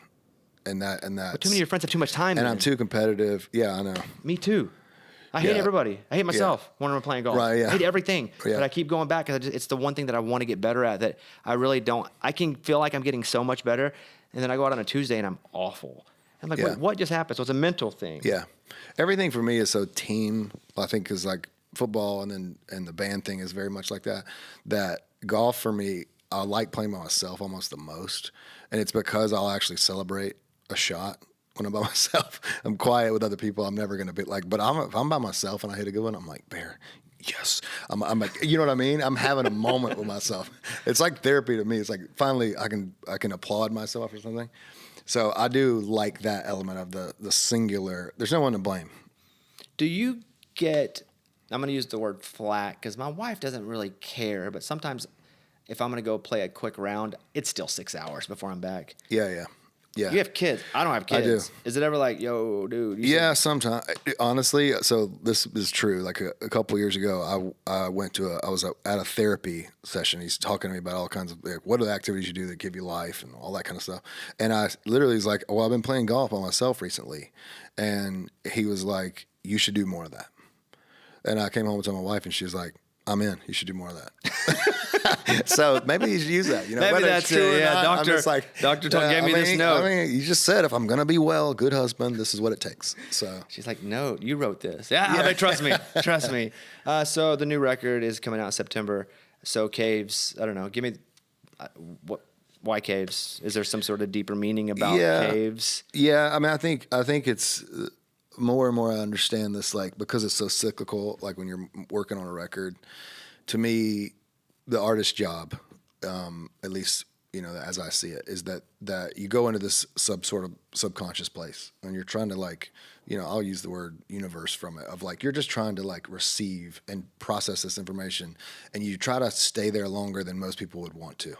And that's. But too many of your friends have too much time. And I'm too competitive. Yeah, I know. Me too. I hate everybody. I hate myself when I'm playing golf. Right, yeah. I hate everything. Yeah. But I keep going back because it's the one thing that I want to get better at that I really don't. I can feel like I'm getting so much better. And then I go out on a Tuesday and I'm awful. I'm like, wait, what just happened? So it's a mental thing. Yeah. Everything for me is so team, I think, is like football and the band thing is very much like that. That golf for me, I like playing by myself almost the most. And it's because I'll actually celebrate a shot when I'm by myself. I'm quiet with other people. I'm never going to be like, but if I'm by myself and I hit a good one, I'm like, Bear, yes. I'm like, you know what I mean? I'm having a moment with myself. It's like therapy to me. It's like finally I can applaud myself or something. So I do like that element of the singular. There's no one to blame. Do you get, I'm going to use the word flat because my wife doesn't really care, but sometimes if I'm going to go play a quick round, it's still 6 hours before I'm back. Yeah. You have kids. I don't have kids. I do. Is it ever like, yo, dude? Yeah, sometimes. Honestly, so this is true. Like a couple years ago, I was at a therapy session. He's talking to me about all kinds of, like, what are the activities you do that give you life and all that kind of stuff. And I literally was like, well, I've been playing golf by myself recently. And he was like, you should do more of that. And I came home and told my wife, and she was like, I'm in. You should do more of that. So maybe you should use that. You know, maybe that's it. Yeah, doctor. Doctor gave me this note. I mean, you just said if I'm gonna be well, good husband, this is what it takes. So she's like, no, you wrote this. Yeah, but trust me, trust me. So the new record is coming out in September. So Caves, I don't know. Give me what. Why caves? Is there some sort of deeper meaning about caves? Yeah, I mean, I think it's. More and more I understand this, like, because it's so cyclical, like when you're working on a record, to me, the artist's job, at least, you know, as I see it, is that you go into this sort of subconscious place and you're trying to, like, you know, I'll use the word universe from it, of like, you're just trying to like receive and process this information, and you try to stay there longer than most people would want to.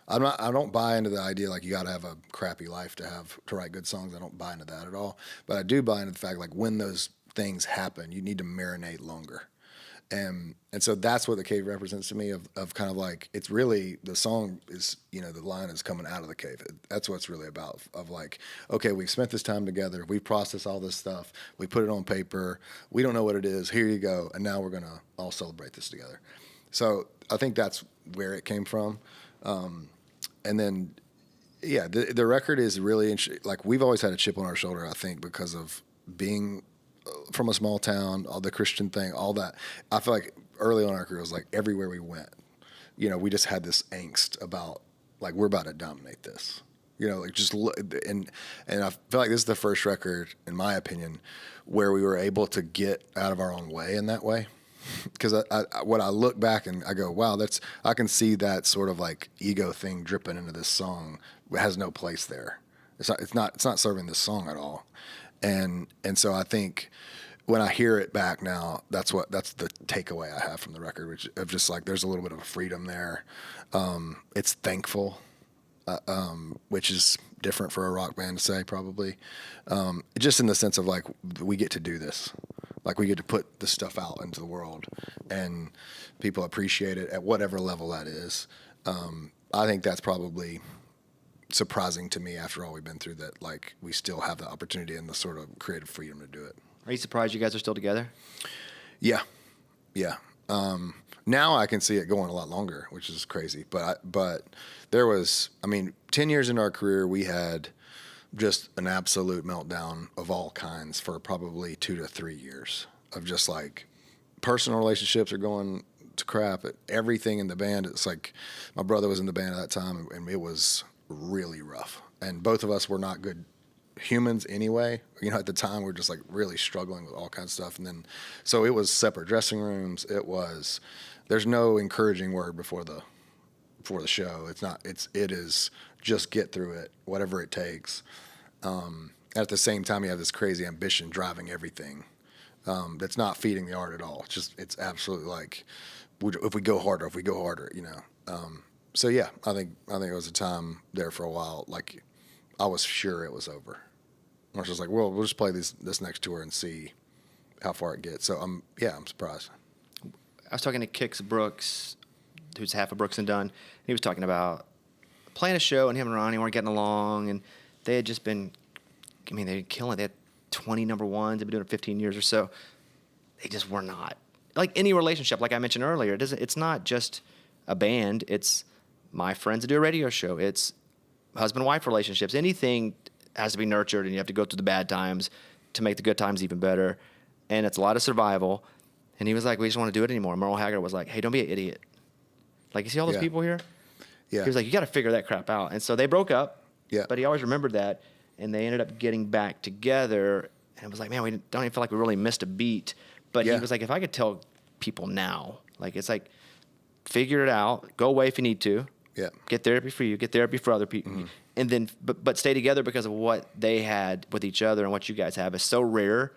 I don't buy into the idea like you got to have a crappy life to write good songs. I don't buy into that at all. But I do buy into the fact like when those things happen, you need to marinate longer. And so that's what the cave represents to me of kind of like, it's really, the song is, you know, the line is coming out of the cave. That's what it's really about, of like, okay, we've spent this time together. We've processed all this stuff. We put it on paper. We don't know what it is. Here you go. And now we're going to all celebrate this together. So I think that's where it came from. And then, yeah, the record is really interesting. Like, we've always had a chip on our shoulder, I think, because of being from a small town, all the Christian thing, all that. I feel like early on in our career, it was like everywhere we went, you know, we just had this angst about, like, we're about to dominate this. You know, like, just look, and I feel like this is the first record, in my opinion, where we were able to get out of our own way in that way. Because when I look back and I go, wow, I can see that sort of like ego thing dripping into this song. It has no place there. It's not serving this song at all. And so I think when I hear it back now, that's the takeaway I have from the record, which of just like, there's a little bit of a freedom there. It's thankful, which is different for a rock band to say, probably. Just in the sense of like, we get to do this. Like, we get to put this stuff out into the world, and people appreciate it at whatever level that is. I think that's probably surprising to me after all we've been through, that like we still have the opportunity and the sort of creative freedom to do it. Are you surprised you guys are still together? Yeah. Now I can see it going a lot longer, which is crazy. But there was, 10 years in our career, we had just an absolute meltdown of all kinds for probably 2 to 3 years of just like personal relationships are going to crap. Everything in the band, it's like my brother was in the band at that time, and it was really rough. And both of us were not good humans anyway. You know, at the time we were just like really struggling with all kinds of stuff. And then, so it was separate dressing rooms. There's no encouraging word before the show. It is just get through it, whatever it takes. At the same time, you have this crazy ambition driving everything. That's not feeding the art at all. It's absolutely like, if we go harder, you know. So yeah, I think it was a time there for a while. Like, I was sure it was over. I was just like, well, we'll just play this next tour and see how far it gets. So I'm surprised. I was talking to Kix Brooks, who's half of Brooks and Dunn. He was talking about playing a show, and him and Ronnie weren't getting along, and they had just been, I mean, they were killing it. They had 20 number ones. They've been doing it 15 years or so. They just were not. Like any relationship, like I mentioned earlier, it's not just a band. It's my friends that do a radio show. It's husband-wife relationships. Anything has to be nurtured, and you have to go through the bad times to make the good times even better. And it's a lot of survival. And he was like, we just don't want to do it anymore. Merle Haggard was like, hey, don't be an idiot. Like, you see all those people here? Yeah. He was like, you got to figure that crap out. And so they broke up. Yeah. But he always remembered that. And they ended up getting back together. And it was like, man, we don't even feel like we really missed a beat. But he was like, if I could tell people now, like, it's like, figure it out. Go away if you need to. Yeah. Get therapy for you. Get therapy for other people. Mm-hmm. And then, but stay together because of what they had with each other and what you guys have is so rare,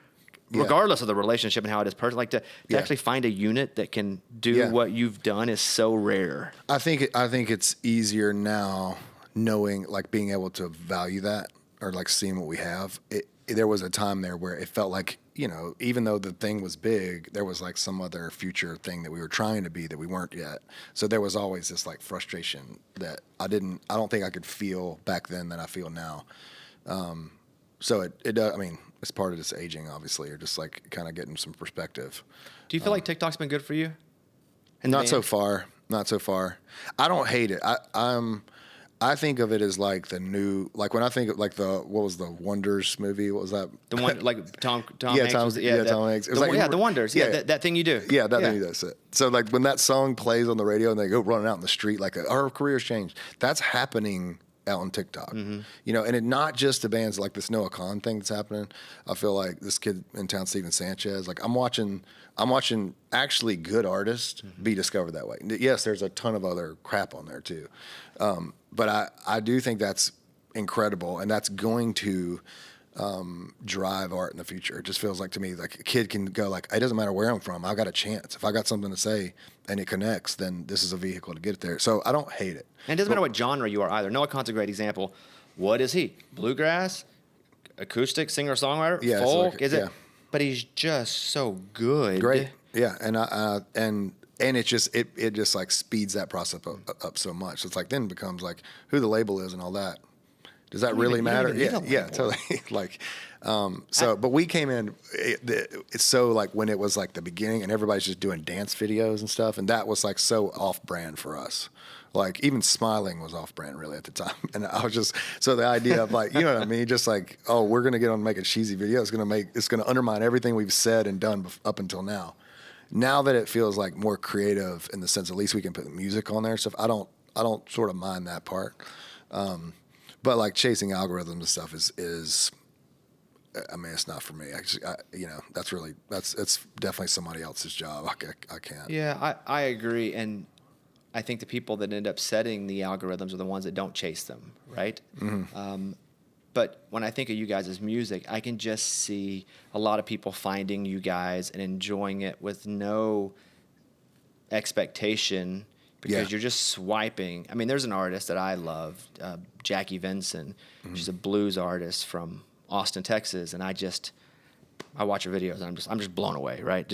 regardless of the relationship and how it is personal. Like to actually find a unit that can do what you've done is so rare. I think it's easier now knowing, like, being able to value that or like seeing what we have. There was a time there where it felt like, you know, even though the thing was big, there was like some other future thing that we were trying to be that we weren't yet. So there was always this like frustration that I don't think I could feel back then that I feel now. So it I mean, it's part of this aging, obviously, or just like kind of getting some perspective. Do you feel like TikTok's been good for you? Not so far. I don't hate it. I think of it as like the new, like when I think of like what was the Wonders movie? What was that? The one, like Tom yeah, Hanks. Tom Hanks. It was like, the Wonders. Yeah, that thing you do. Yeah, that thing, that's it. So like when that song plays on the radio and they go running out in the street, like our careers changed. That's happening out on TikTok, you know, and it not just the bands like this Noah Kahan thing that's happening. I feel like this kid in town, Steven Sanchez, like I'm watching actually good artists be discovered that way. Yes, there's a ton of other crap on there too. But I do think that's incredible, and that's going to drive art in the future. It just feels like to me like a kid can go like, it doesn't matter where I'm from, I've got a chance. If I got something to say and it connects, then this is a vehicle to get it there. So I don't hate it. And it doesn't matter what genre you are either. Noah Kahan's a great example. What is he? Bluegrass? Acoustic? Singer-songwriter? Yeah, folk? Like, is it? But he's just so good. Great. Yeah, and it just like speeds that process up so much. It's like then it becomes like who the label is and all that. Does that really matter? Yeah, totally. Like, but we came in. It's so like when it was like the beginning and everybody's just doing dance videos and stuff, and that was like so off-brand for us. Like even smiling was off-brand really at the time, and I was just so the idea of like, you know what I mean, just like, oh, we're gonna get on and make a cheesy video. It's gonna undermine everything we've said and done up until now. Now that it feels like more creative in the sense at least we can put the music on there and stuff, I don't sort of mind that part. But like chasing algorithms and stuff is I mean, it's not for me. You know, it's definitely somebody else's job. I can't. Yeah, I agree. And I think the people that end up setting the algorithms are the ones that don't chase them, right? Mm-hmm. But when I think of you guys as music, I can just see a lot of people finding you guys and enjoying it with no expectation because you're just swiping. I mean, there's an artist that I love, Jackie Vinson. Mm-hmm. She's a blues artist from Austin, Texas, and I watch her videos and I'm just blown away, right?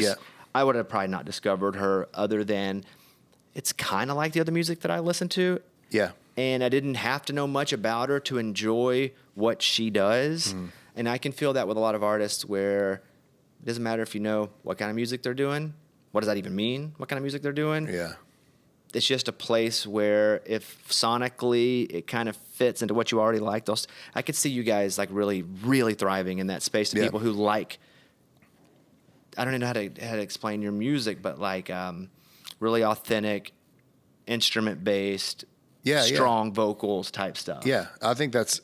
I would have probably not discovered her other than it's kind of like the other music that I listen to. Yeah. And I didn't have to know much about her to enjoy what she does. Mm. And I can feel that with a lot of artists where it doesn't matter if you know what kind of music they're doing. What does that even mean? What kind of music they're doing? Yeah. It's just a place where if sonically it kind of fits into what you already like, I could see you guys like really, really thriving in that space to people who like, I don't even know how to explain your music, but like really authentic, instrument-based, strong vocals type stuff. Yeah, I think that's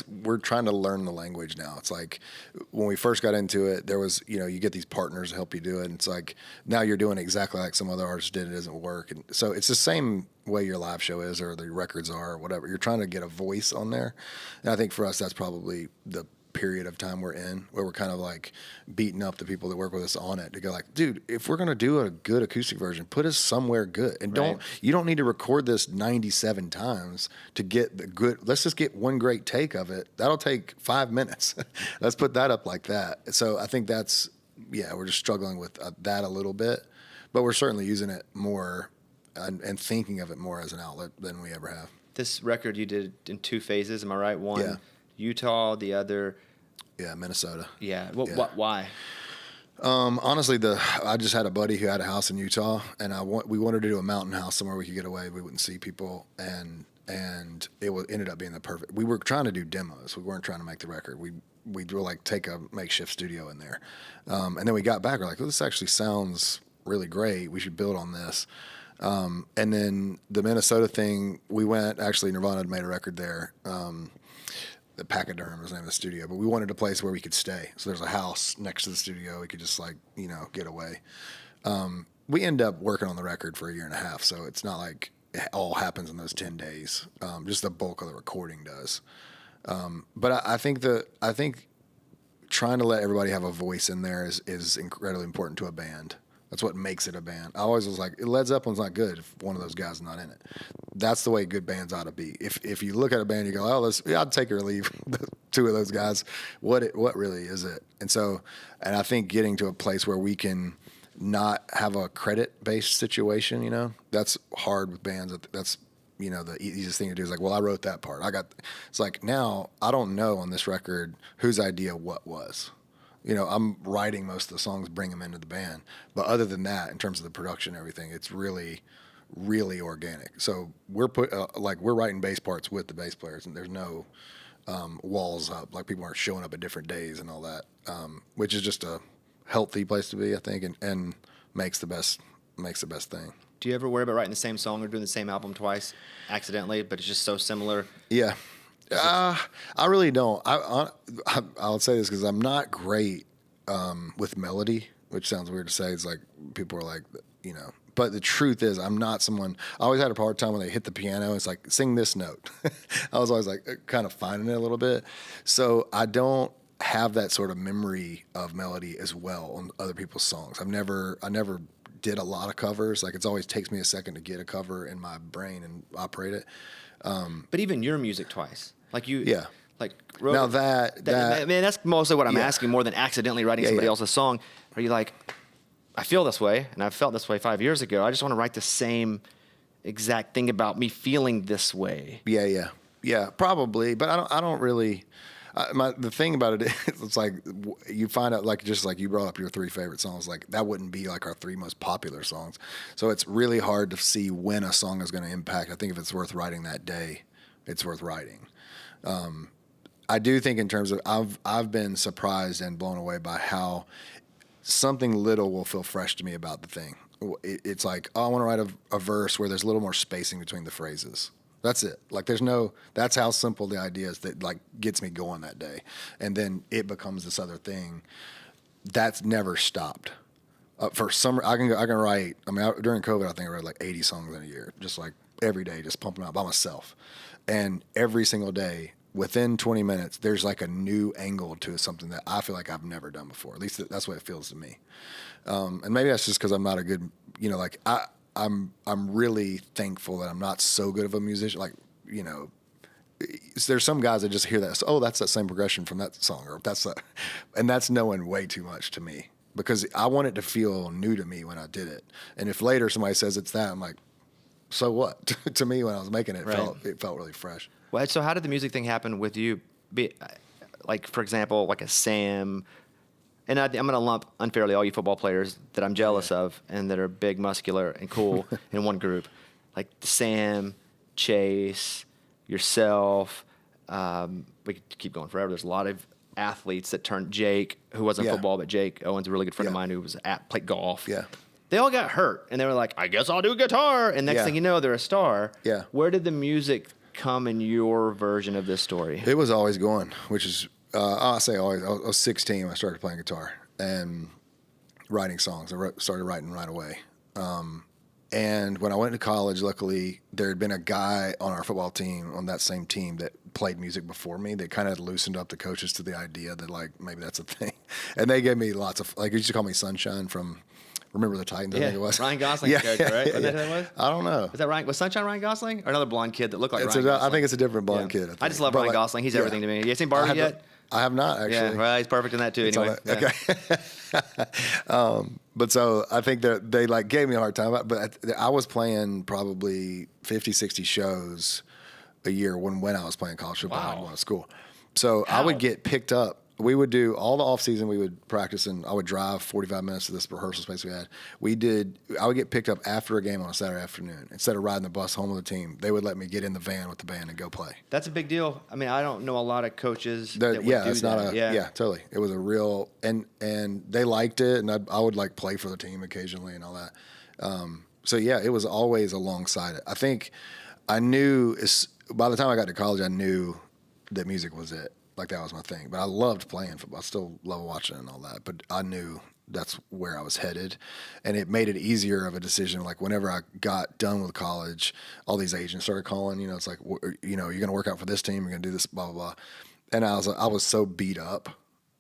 we're trying to learn the language now. It's like when we first got into it, there was, you know, you get these partners to help you do it. And it's like now you're doing exactly like some other artists did. It doesn't work. And so it's the same way your live show is or the records are or whatever. You're trying to get a voice on there. And I think for us, that's probably the period of time we're in, where we're kind of like beating up the people that work with us on it to go like, dude, if we're going to do a good acoustic version, put us somewhere good. And you don't need to record this 97 times to get the good. Let's just get one great take of it. That'll take 5 minutes. Let's put that up like that. So I think we're just struggling with that a little bit, but we're certainly using it more and thinking of it more as an outlet than we ever have. This record you did in 2 phases, am I right? One, Utah, the other... Yeah, Minnesota. Yeah. Why? Honestly, I just had a buddy who had a house in Utah, and we wanted to do a mountain house somewhere we could get away. We wouldn't see people, and it ended up being the perfect. We were trying to do demos. We weren't trying to make the record. We were like take a makeshift studio in there, and then we got back. We're like, this actually sounds really great. We should build on this. And then the Minnesota thing, we went. Actually, Nirvana had made a record there. The Pachyderm was the name of the studio, but we wanted a place where we could stay. So there's a house next to the studio. We could just get away. We end up working on the record for 1.5 years. So it's not like it all happens in those 10 days. Just the bulk of the recording does. But I think trying to let everybody have a voice in there is incredibly important to a band. That's what makes it a band. I always was like, Led Zeppelin's not good if one of those guys is not in it. That's the way good bands ought to be. If you look at a band, you go, I'd take or leave 2 of those guys. What really is it? And I think getting to a place where we can not have a credit-based situation, that's hard with bands. That's the easiest thing to do is like, well, I wrote that part. It's like now I don't know on this record whose idea what was. I'm writing most of the songs, bring them into the band. But other than that, in terms of the production and everything, it's really, really organic. So we're writing bass parts with the bass players, and there's no walls up. Like people aren't showing up at different days and all that, which is just a healthy place to be, I think, and makes the best thing. Do you ever worry about writing the same song or doing the same album twice accidentally, but it's just so similar? Yeah. I really don't. I'll say this because I'm not great with melody, which sounds weird to say. It's like people are like, But the truth is, I'm not someone. I always had a hard time when they hit the piano. It's like sing this note. I was always like kind of finding it a little bit. So I don't have that sort of memory of melody as well on other people's songs. I never did a lot of covers. Like it's always takes me a second to get a cover in my brain and operate it. But even your music twice. Like you, like wrote now that I mean, that's mostly what I'm asking more than accidentally writing somebody else's song. Are you like, I feel this way, and I felt this way 5 years ago. I just want to write the same exact thing about me feeling this way. Yeah, probably. But I don't really. The thing about it is, it's like you find out, like just like you brought up your 3 favorite songs, like that wouldn't be like our 3 most popular songs. So it's really hard to see when a song is going to impact. I think if it's worth writing that day, it's worth writing. I do think in terms of I've been surprised and blown away by how something little will feel fresh to me about the thing. It's like, I want to write a verse where there's a little more spacing between the phrases. That's it. Like that's how simple the idea is that like gets me going that day. And then it becomes this other thing that's never stopped. For summer, I can write, during COVID, I think I read like 80 songs in a year, just like every day, just pumping out by myself. And every single day, within 20 minutes, there's like a new angle to something that I feel like I've never done before. At least that's what it feels to me. And maybe that's just because I'm not a good, I'm really thankful that I'm not so good of a musician. Like, there's some guys that just hear that, that's that same progression from that song, or and that's knowing way too much to me because I want it to feel new to me when I did it. And if later somebody says it's that, I'm like, so what? To me, when I was making it, it felt really fresh. Well, so how did the music thing happen with you? Like, for example, like a Sam, and I'm going to lump unfairly all you football players that I'm jealous of and that are big, muscular, and cool in one group. Like Sam, Chase, yourself. We could keep going forever. There's a lot of athletes that turned Jake, who wasn't football, but Jake Owen's a really good friend of mine who was played golf. Yeah. They all got hurt, and they were like, I guess I'll do guitar. And next thing you know, they're a star. Yeah. Where did the music come in your version of this story? It was always going, which is, I say always, I was 16 when I started playing guitar and writing songs. I started writing right away. And when I went to college, luckily, there had been a guy on our football team, on that same team, that played music before me. They kind of loosened up the coaches to the idea that, like, maybe that's a thing. And they gave me lots of, like, they used to call me Sunshine from Remember the Titans, I think it was. Ryan Gosling's character, right? Wasn't that who that was? I don't know. Was that Ryan? Was Sunshine Ryan Gosling? Or another blonde kid that looked like Ryan Gosling? I think it's a different blonde kid. I just love Ryan Gosling. He's everything to me. You seen Barbie yet? I have not, actually. Yeah, well, he's perfect in that, too, anyway. Okay. But so I think that they, like, gave me a hard time. But I was playing probably 50, 60 shows a year when I was playing college football and going to school. So I would get picked up. We would do all the off season. We would practice, and I would drive 45 minutes to this rehearsal space we had. I would get picked up after a game on a Saturday afternoon. Instead of riding the bus home with the team, they would let me get in the van with the band and go play. That's a big deal. I mean, I don't know a lot of coaches that would do that. Yeah, totally. It was a real, and they liked it, and I would, like, play for the team occasionally and all that. So yeah, it was always alongside it. I think I knew by the time I got to college, I knew that music was it. Like, that was my thing. But I loved playing football. I still love watching it and all that. But I knew that's where I was headed. And it made it easier of a decision. Like, whenever I got done with college, all these agents started calling. It's like, you're going to work out for this team. You're going to do this, blah, blah, blah. And I was so beat up.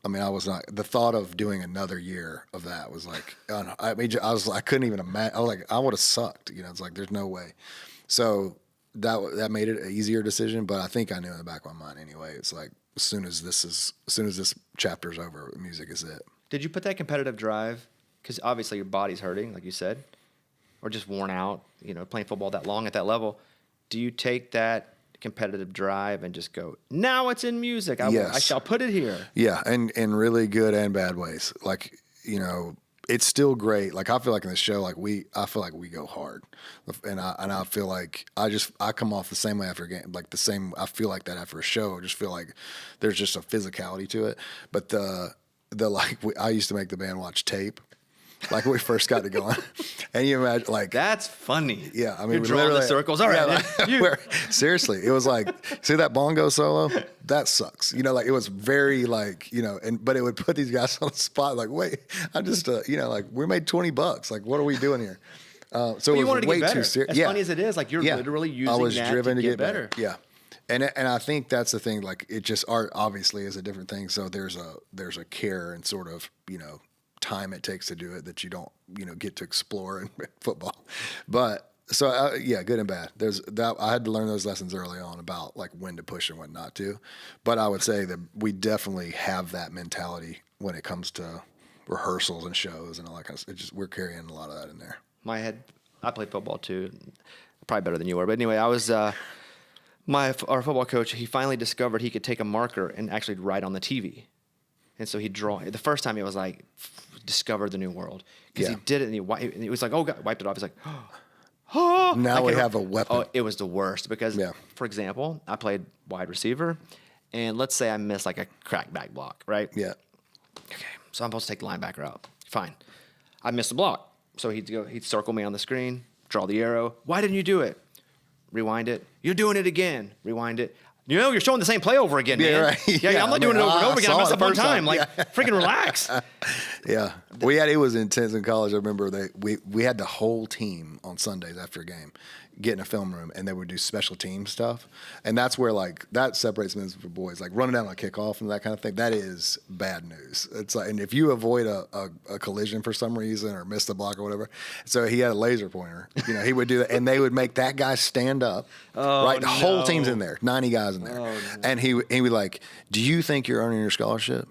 I mean, I was not. The thought of doing another year of that was like, I couldn't even imagine. I was like, I would have sucked. It's like, there's no way. So that made it an easier decision. But I think I knew in the back of my mind anyway. It's like, as soon as this chapter's over, music is it. Did you put that competitive drive? Because obviously your body's hurting, like you said, or just worn out, playing football that long at that level. Do you take that competitive drive and just go, now it's in music. I shall put it here. Yeah, and in really good and bad ways. Like, it's still great. Like, I feel like in the show, I feel like we go hard, and I feel like I come off the same way after a game, like the same. I feel like that after a show. I just feel like there's just a physicality to it. But I used to make the band watch tape, like when we first got to going, and you imagine, like, that's funny. Yeah, I mean, you're drawing the circles. All right, seriously, it was like, see that bongo solo? That sucks. Like, it was very, like, but it would put these guys on the spot. Like, wait, I'm just, like, we made $20. Like, what are we doing here? So but it you was way too serious. As funny as it is, like, you're literally using I was that driven to get better. Yeah. And I think that's the thing. Like, art obviously is a different thing. So there's a care and sort of, time it takes to do it that you don't, get to explore in football. But so good and bad. I had to learn those lessons early on about, like, when to push and when not to. But I would say that we definitely have that mentality when it comes to rehearsals and shows and all that kind of stuff. We're carrying a lot of that in there. I played football too, probably better than you were. But anyway, I was our football coach. He finally discovered he could take a marker and actually write on the TV. And so he'd draw. The first time, it was like, discovered the new world. Because he did it, and he was like, oh, God, wiped it off. He's like, oh. Now we have a weapon. Oh, it was the worst. Because, for example, I played wide receiver, and let's say I missed, like, a crackback block, right? Yeah. Okay, so I'm supposed to take the linebacker out. Fine. I missed the block. So he'd circle me on the screen, draw the arrow. Why didn't you do it? Rewind it. You're doing it again. Rewind it. You're showing the same play over again, man. Right. Yeah, I'm not doing it over and over again. I messed up one time. Like, freaking relax. Yeah. It was intense in college. I remember we had the whole team on Sundays after a game get in a film room, and they would do special team stuff. And that's where, like, that separates men from boys. Like, running down on a kickoff and that kind of thing, that is bad news. It's like, and if you avoid a collision for some reason or miss the block or whatever, so he had a laser pointer. He would do that, and they would make that guy stand up. Right, the whole team's in there, 90 guys in there, and he would like, do you think you're earning your scholarship?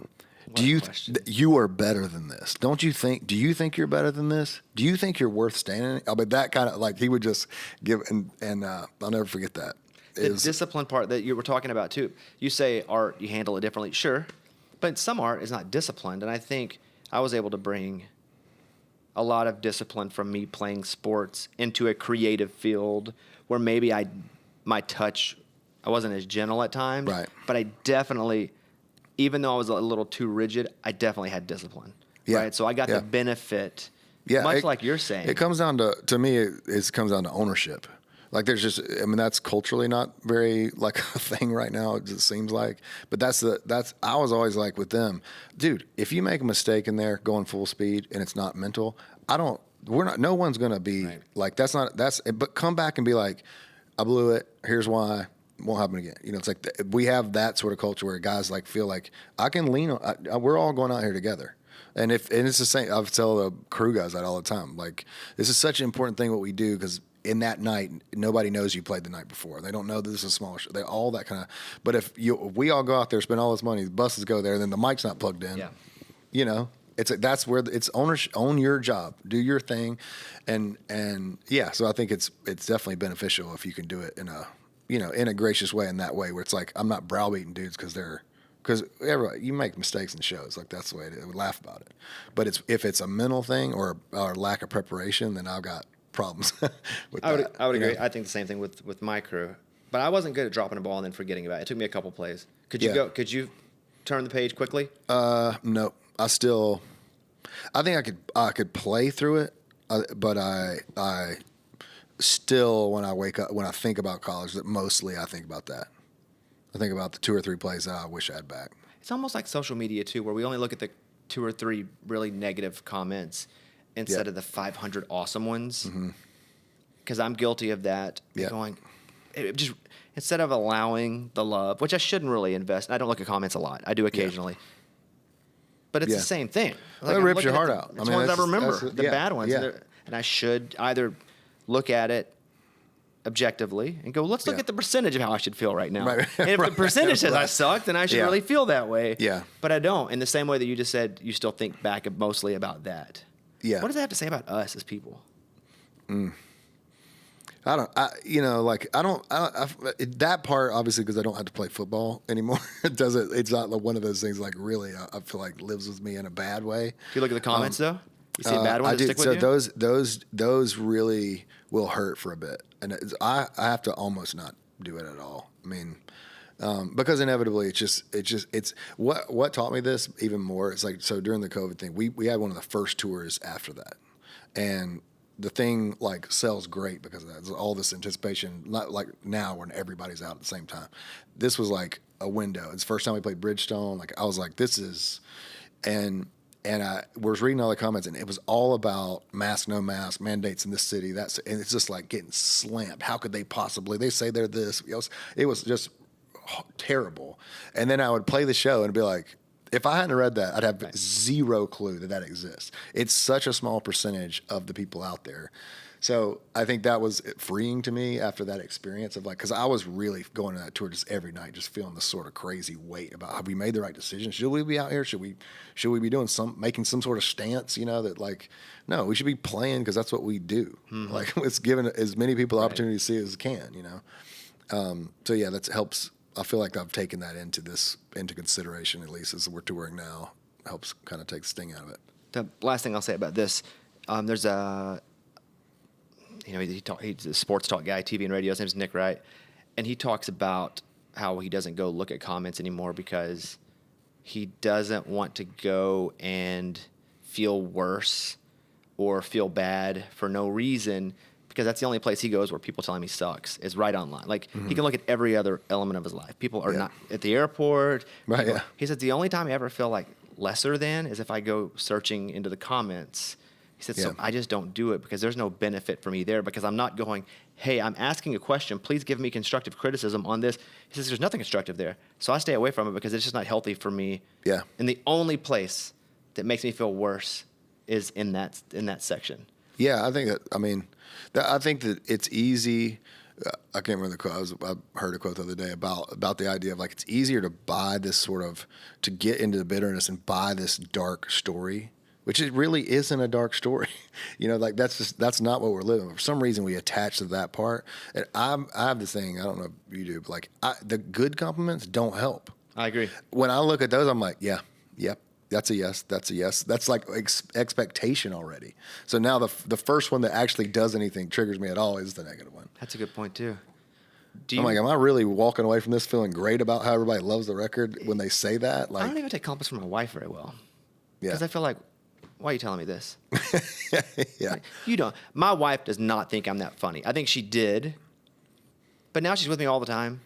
You are better than this? Don't you think? Do you think you're better than this? Do you think you're worth standing? I mean, that kind of, like, he would just give, and I'll never forget that. The discipline part that you were talking about too. You say art, you handle it differently, sure, but some art is not disciplined, and I think I was able to bring a lot of discipline from me playing sports into a creative field where maybe my touch, I wasn't as gentle at times, right? But I definitely, even though I was a little too rigid, I definitely had discipline. Yeah. Right. So I got the benefit. Yeah. Much like you're saying. It comes down to me, it comes down to ownership. Like, there's just, I mean, that's culturally not very, like, a thing right now, it just seems like. But I was always like with them, dude, if you make a mistake in there going full speed and it's not mental, no one's going to be like, but come back and be like, I blew it. Here's why. Won't happen again. You know, it's like we have that sort of culture where guys like feel like I can lean on, we're all going out here together. And it's the same, I tell the crew guys that all the time. Like, this is such an important thing what we do, because in that night, nobody knows you played the night before. They don't know that this is a small show. They all that kind of. But if we all go out there, spend all this money, the buses go there, and then the mic's not plugged in. Yeah. You know, that's where it's own your job, do your thing, and yeah. So I think it's definitely beneficial if you can do it in a gracious way, in that way where it's like, I'm not browbeating dudes because everybody, you make mistakes in shows, like that's the way we laugh about it. But if it's a mental thing or lack of preparation, then I've got problems with that. I would agree. Know? I think the same thing with my crew. But I wasn't good at dropping a ball and then forgetting about it. It took me a couple plays. Could you turn the page quickly? No. I think I could play through it, but I still, when I wake up, when I think about college, that mostly I think about that. I think about the 2 or 3 plays that I wish I had back. It's almost like social media too, where we only look at the 2 or 3 really negative comments instead of the 500 awesome ones. Because I'm guilty of that. Going, just instead of allowing the love, which I shouldn't really invest. I don't look at comments a lot. I do occasionally. But it's the same thing. Like, it rips your heart out. It's ones I remember, the bad ones. Yeah. And I should either look at it objectively and go, let's look at the percentage of how I should feel right now. Right. And if the percentage says I suck, then I should really feel that way. Yeah. But I don't. In the same way that you just said, you still think back mostly about that. Yeah. What does that have to say about us as people? That part, obviously, because I don't have to play football anymore, it's not one of those things like really, I feel like lives with me in a bad way. If you look at the comments though, you see bad ones that stick with you? Those really will hurt for a bit. And I have to almost not do it at all. I mean, because inevitably it's what taught me this even more. It's like, so during the COVID thing, we had one of the first tours after that. And the thing like sells great because of that. There's all this anticipation, not like now when everybody's out at the same time. This was like a window. It's the first time we played Bridgestone. Like I was like, this is, and I was reading all the comments, and it was all about mask, no mask, mandates in this city. And it's just like getting slammed. How could they possibly? They say they're this. It was just terrible. And then I would play the show and be like, if I hadn't read that, I'd have zero clue that exists. It's such a small percentage of the people out there. So I think that was freeing to me after that experience of like, because I was really going to that tour just every night, just feeling this sort of crazy weight about, have we made the right decision? Should we be out here? Should we be doing making some sort of stance? That like, no, we should be playing because that's what we do. Mm-hmm. Like it's giving as many people the opportunity to see as can. So yeah, that helps. I feel like I've taken that into consideration, at least as we're touring now. Helps kind of take the sting out of it. The last thing I'll say about this, there's a, he's a sports talk guy, TV and radio. His name's Nick Wright, and he talks about how he doesn't go look at comments anymore because he doesn't want to go and feel worse or feel bad for no reason. Because that's the only place he goes where people tell him he sucks is right online. Like he can look at every other element of his life. People are not at the airport. Right. Yeah. He said the only time I ever feel like lesser than is if I go searching into the comments. He said, so I just don't do it because there's no benefit for me there because I'm not going, hey, I'm asking a question. Please give me constructive criticism on this. He says, there's nothing constructive there. So I stay away from it because it's just not healthy for me. Yeah. And the only place that makes me feel worse is in that section. Yeah, I think I think that it's easy. I can't remember the quote. I heard a quote the other day about the idea of like it's easier to buy this sort of to get into the bitterness and buy this dark story, which it really isn't a dark story. Like that's not what we're living. For some reason, we attach to that part. And I have this thing. I don't know if you do, but like the good compliments don't help. I agree. When I look at those, I'm like, yep. That's a yes. That's a yes. That's like expectation already. So now the first one that actually does anything triggers me at all is the negative one. That's a good point too. I'm like, am I really walking away from this feeling great about how everybody loves the record when they say that? Like, I don't even take compliments from my wife very well. Yeah. Because I feel like, why are you telling me this? Yeah. Like, you don't. My wife does not think I'm that funny. I think she did, but now she's with me all the time.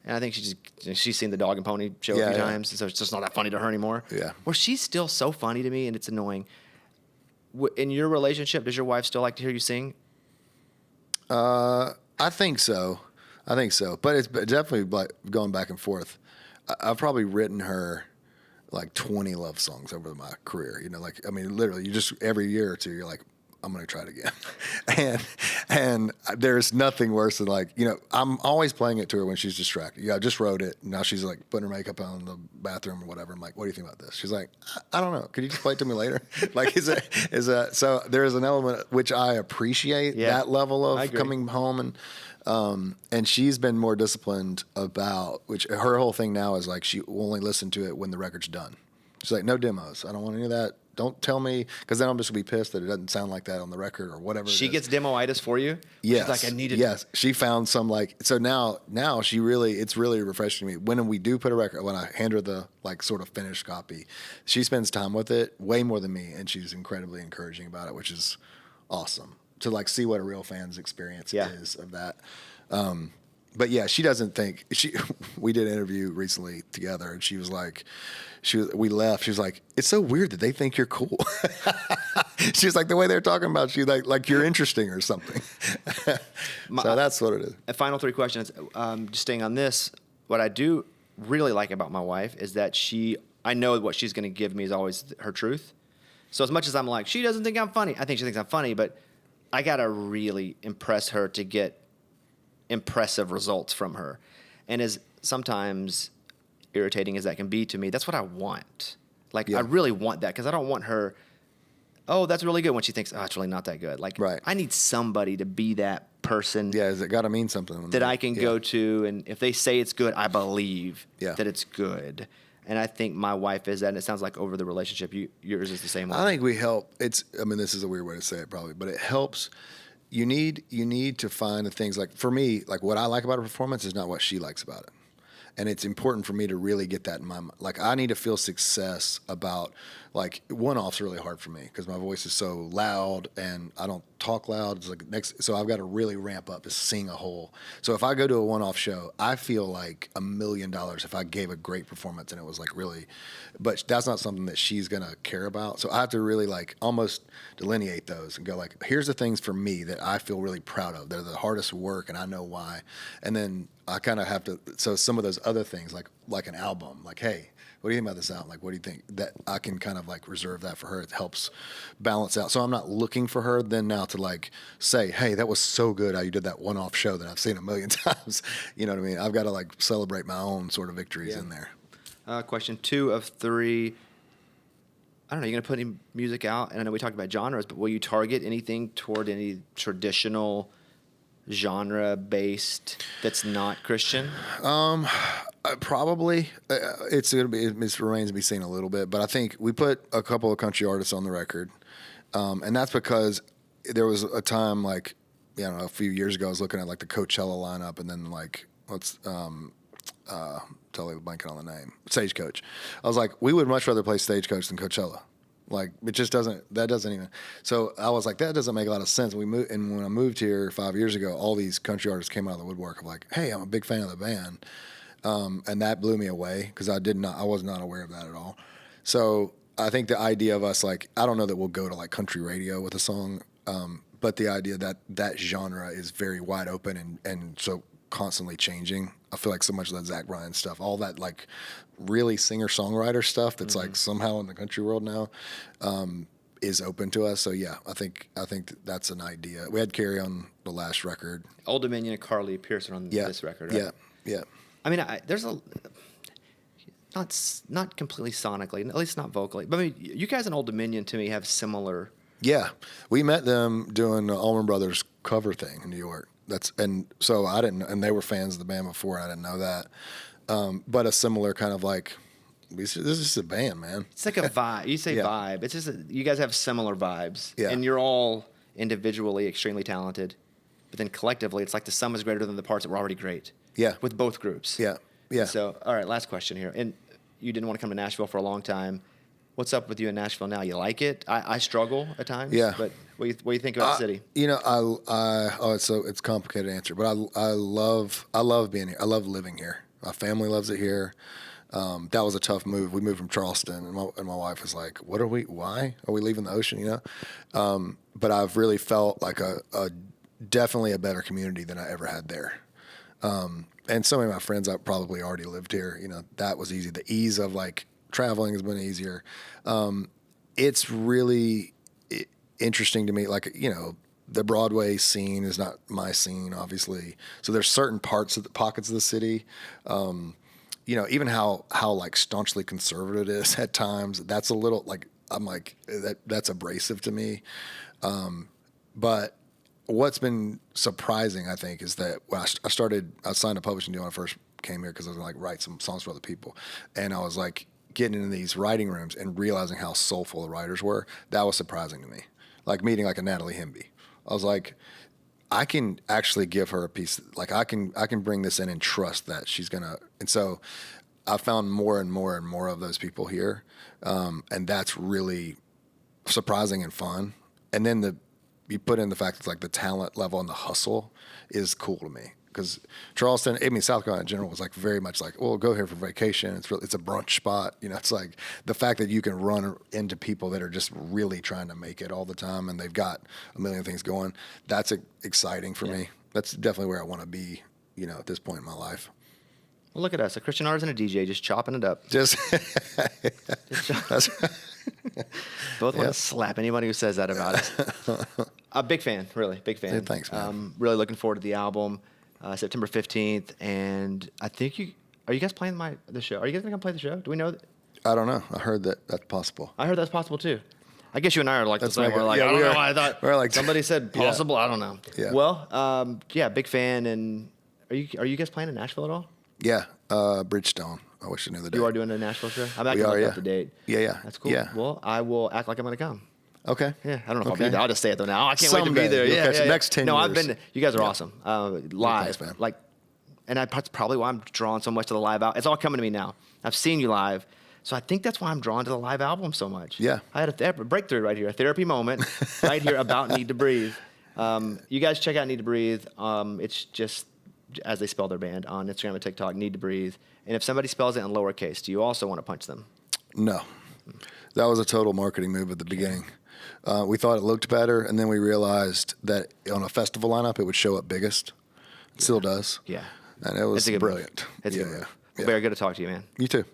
And I think she's seen the Dog and Pony show a few times, so it's just not that funny to her anymore. Yeah. Where she's still so funny to me, and it's annoying. In your relationship, does your wife still like to hear you sing? I think so. But it's definitely like going back and forth. I've probably written her like 20 love songs over my career. You know, like, I mean, literally, you just every year or two, you're like, I'm going to try it again. and there's nothing worse than like, you know, I'm always playing it to her when she's distracted. Yeah, I just wrote it. Now she's like putting her makeup on in the bathroom or whatever. I'm like, what do you think about this? She's like, I don't know. Could you just play it to me later? Like, so there is an element which I appreciate, that level of coming home and she's been more disciplined about, which her whole thing now is like, she will only listen to it when the record's done. She's like, no demos. I don't want any of that. Don't tell me, because then I'm just going to be pissed that it doesn't sound like that on the record or whatever. She gets demoitis for you? Yes. She's like, I needed. Yes. She found some like, so now she really, it's really refreshing to me. When we do put a record, when I hand her the like sort of finished copy, she spends time with it way more than me. And she's incredibly encouraging about it, which is awesome to like see what a real fan's experience is of that. But yeah, she doesn't think we did an interview recently together and she was like, we left. She was like, it's so weird that they think you're cool. She was like, the way they're talking about you, like you're interesting or something. So that's what it is. Final 3 questions. Just staying on this, what I do really like about my wife is that I know what she's going to give me is always her truth. So as much as I'm like, she doesn't think I'm funny, I think she thinks I'm funny, but I got to really impress her to get impressive results from her. And as sometimes irritating as that can be to me, that's what I want. Like, I really want that, because I don't want her, oh, that's really good, when she thinks, oh, it's really not that good. Like, I need somebody to be that person. Yeah, it got to mean something. That I can go to, and if they say it's good, I believe that it's good. And I think my wife is that, and it sounds like over the relationship, yours is the same way. I think we help. I mean, this is a weird way to say it probably, but it helps. You need to find the things, like for me, like what I like about a performance is not what she likes about it. And it's important for me to really get that in my mind. Like, I need to feel success about, like, one-off's really hard for me because my voice is so loud and I don't talk loud. It's like so I've got to really ramp up to sing a whole. So if I go to a one-off show, I feel like $1 million if I gave a great performance and it was like really, but that's not something that she's going to care about. So I have to really like almost delineate those and go like, here's the things for me that I feel really proud of. They're the hardest work and I know why. And then I kind of have to, so some of those other things, like an album, like, hey, what do you think about this album? Like, what do you think? That I can kind of like reserve that for her. It helps balance out. So I'm not looking for her then now to like say, hey, that was so good how you did that one-off show that I've seen 1 million times. You know what I mean? I've got to like celebrate my own sort of victories in there. Question 2 of 3. I don't know, you're going to put any music out? And I know we talked about genres, but will you target anything toward any traditional genre-based that's not Christian? Probably. It remains to be seen a little bit, but I think we put a couple of country artists on the record, and that's because there was a time like, you know, a few years ago I was looking at like the Coachella lineup, and then like totally blanking on the name, Stagecoach. I was like, we would much rather play Stagecoach than Coachella. Like, it just doesn't even. So I was like, that doesn't make a lot of sense. And when I moved here 5 years ago, all these country artists came out of the woodwork of like, hey, I'm a big fan of the band. And that blew me away because I was not aware of that at all. So I think the idea of us, like, I don't know that we'll go to like country radio with a song, but the idea that genre is very wide open and so constantly changing. I feel like so much of that Zach Bryan stuff, all that like really singer-songwriter stuff that's like somehow in the country world now is open to us. So yeah, I think that's an idea. We had Carrie on the last record. Old Dominion and Carly Pearson on this record, right? Yeah. I mean, there's not completely sonically, at least not vocally. But I mean, you guys in Old Dominion to me have similar. Yeah, we met them doing the Allman Brothers cover thing in New York. So I didn't, and they were fans of the band before, and I didn't know that. But a similar kind of like, this is just a band, man. It's like a vibe. You say vibe. It's just you guys have similar vibes, and you're all individually extremely talented, but then collectively, it's like the sum is greater than the parts that were already great. Yeah, with both groups. Yeah. So, all right, last question here. And you didn't want to come to Nashville for a long time. What's up with you in Nashville now? You like it? I struggle at times. Yeah. But what do you think about the city? You know, it's a complicated answer, but I love being here. I love living here. My family loves it here. That was a tough move. We moved from Charleston, and my wife was like, why are we leaving the ocean, you know? But I've really felt like a definitely a better community than I ever had there. And so many of my friends I probably already lived here. You know, that was easy. The ease of like traveling has been easier. It's really interesting to me. Like, you know, the Broadway scene is not my scene, obviously. So there's certain parts of the pockets of the city. You know, even how like staunchly conservative it is at times. That's a little like, I'm like, that's abrasive to me. But what's been surprising, I think, is that when I signed a publishing deal when I first came here because I was going to like write some songs for other people. And I was like getting into these writing rooms and realizing how soulful the writers were. That was surprising to me. Like meeting like a Natalie Hemby. I was like, I can actually give her a piece. Like I can bring this in and trust that she's going to. And so I found more and more and more of those people here. And that's really surprising and fun. And then you put in the fact that like the talent level and the hustle is cool to me, because Charleston, I mean South Carolina in general was like very much like, well, go here for vacation. It's a brunch spot, you know. It's like the fact that you can run into people that are just really trying to make it all the time, and they've got a million things going. That's exciting for me. That's definitely where I want to be, you know, at this point in my life. Well, look at us, a Christian artist and a DJ, just chopping it up. Both want to slap anybody who says that about us. A big fan, really, big fan. Yeah, thanks, man. Really looking forward to the album, September 15th, and I think are you guys playing the show? Are you guys going to come play the show? Do we know that? I don't know. I heard that that's possible. I heard that's possible too. I guess you and I are like the same. We're We're like, yeah, I don't know. are. I thought we're like, somebody said possible. I don't know. Yeah. Well, big fan. And are you guys playing in Nashville at all? Yeah, Bridgestone. I wish I knew the date. You are doing a Nashville show? I'm actually are, up to date. Yeah. That's cool. Yeah. Well, I will act like I'm going to come. Okay. Yeah, I don't know if Okay. I'll be there. I'll just say it though now. I can't wait to be Someday. there. You'll Yeah, catch yeah, it yeah. next 10 No, I've years. been. You guys are awesome. Live, Thanks, man. like, and that's probably why I'm drawn so much to the live album. It's all coming to me now. I've seen you live, so I think that's why I'm drawn to the live album so much. Yeah. I had a breakthrough right here, a therapy moment right here about Need to Breathe. You guys check out Need to Breathe. It's just as they spell their band on Instagram and TikTok, Need to Breathe. And if somebody spells it in lowercase, do you also want to punch them? No. That was a total marketing move at the beginning. We thought it looked better, and then we realized that on a festival lineup, it would show up biggest. It still does. Yeah. And it was It's a good brilliant. Move. It's a good move. Yeah. Very good to talk to you, man. You too.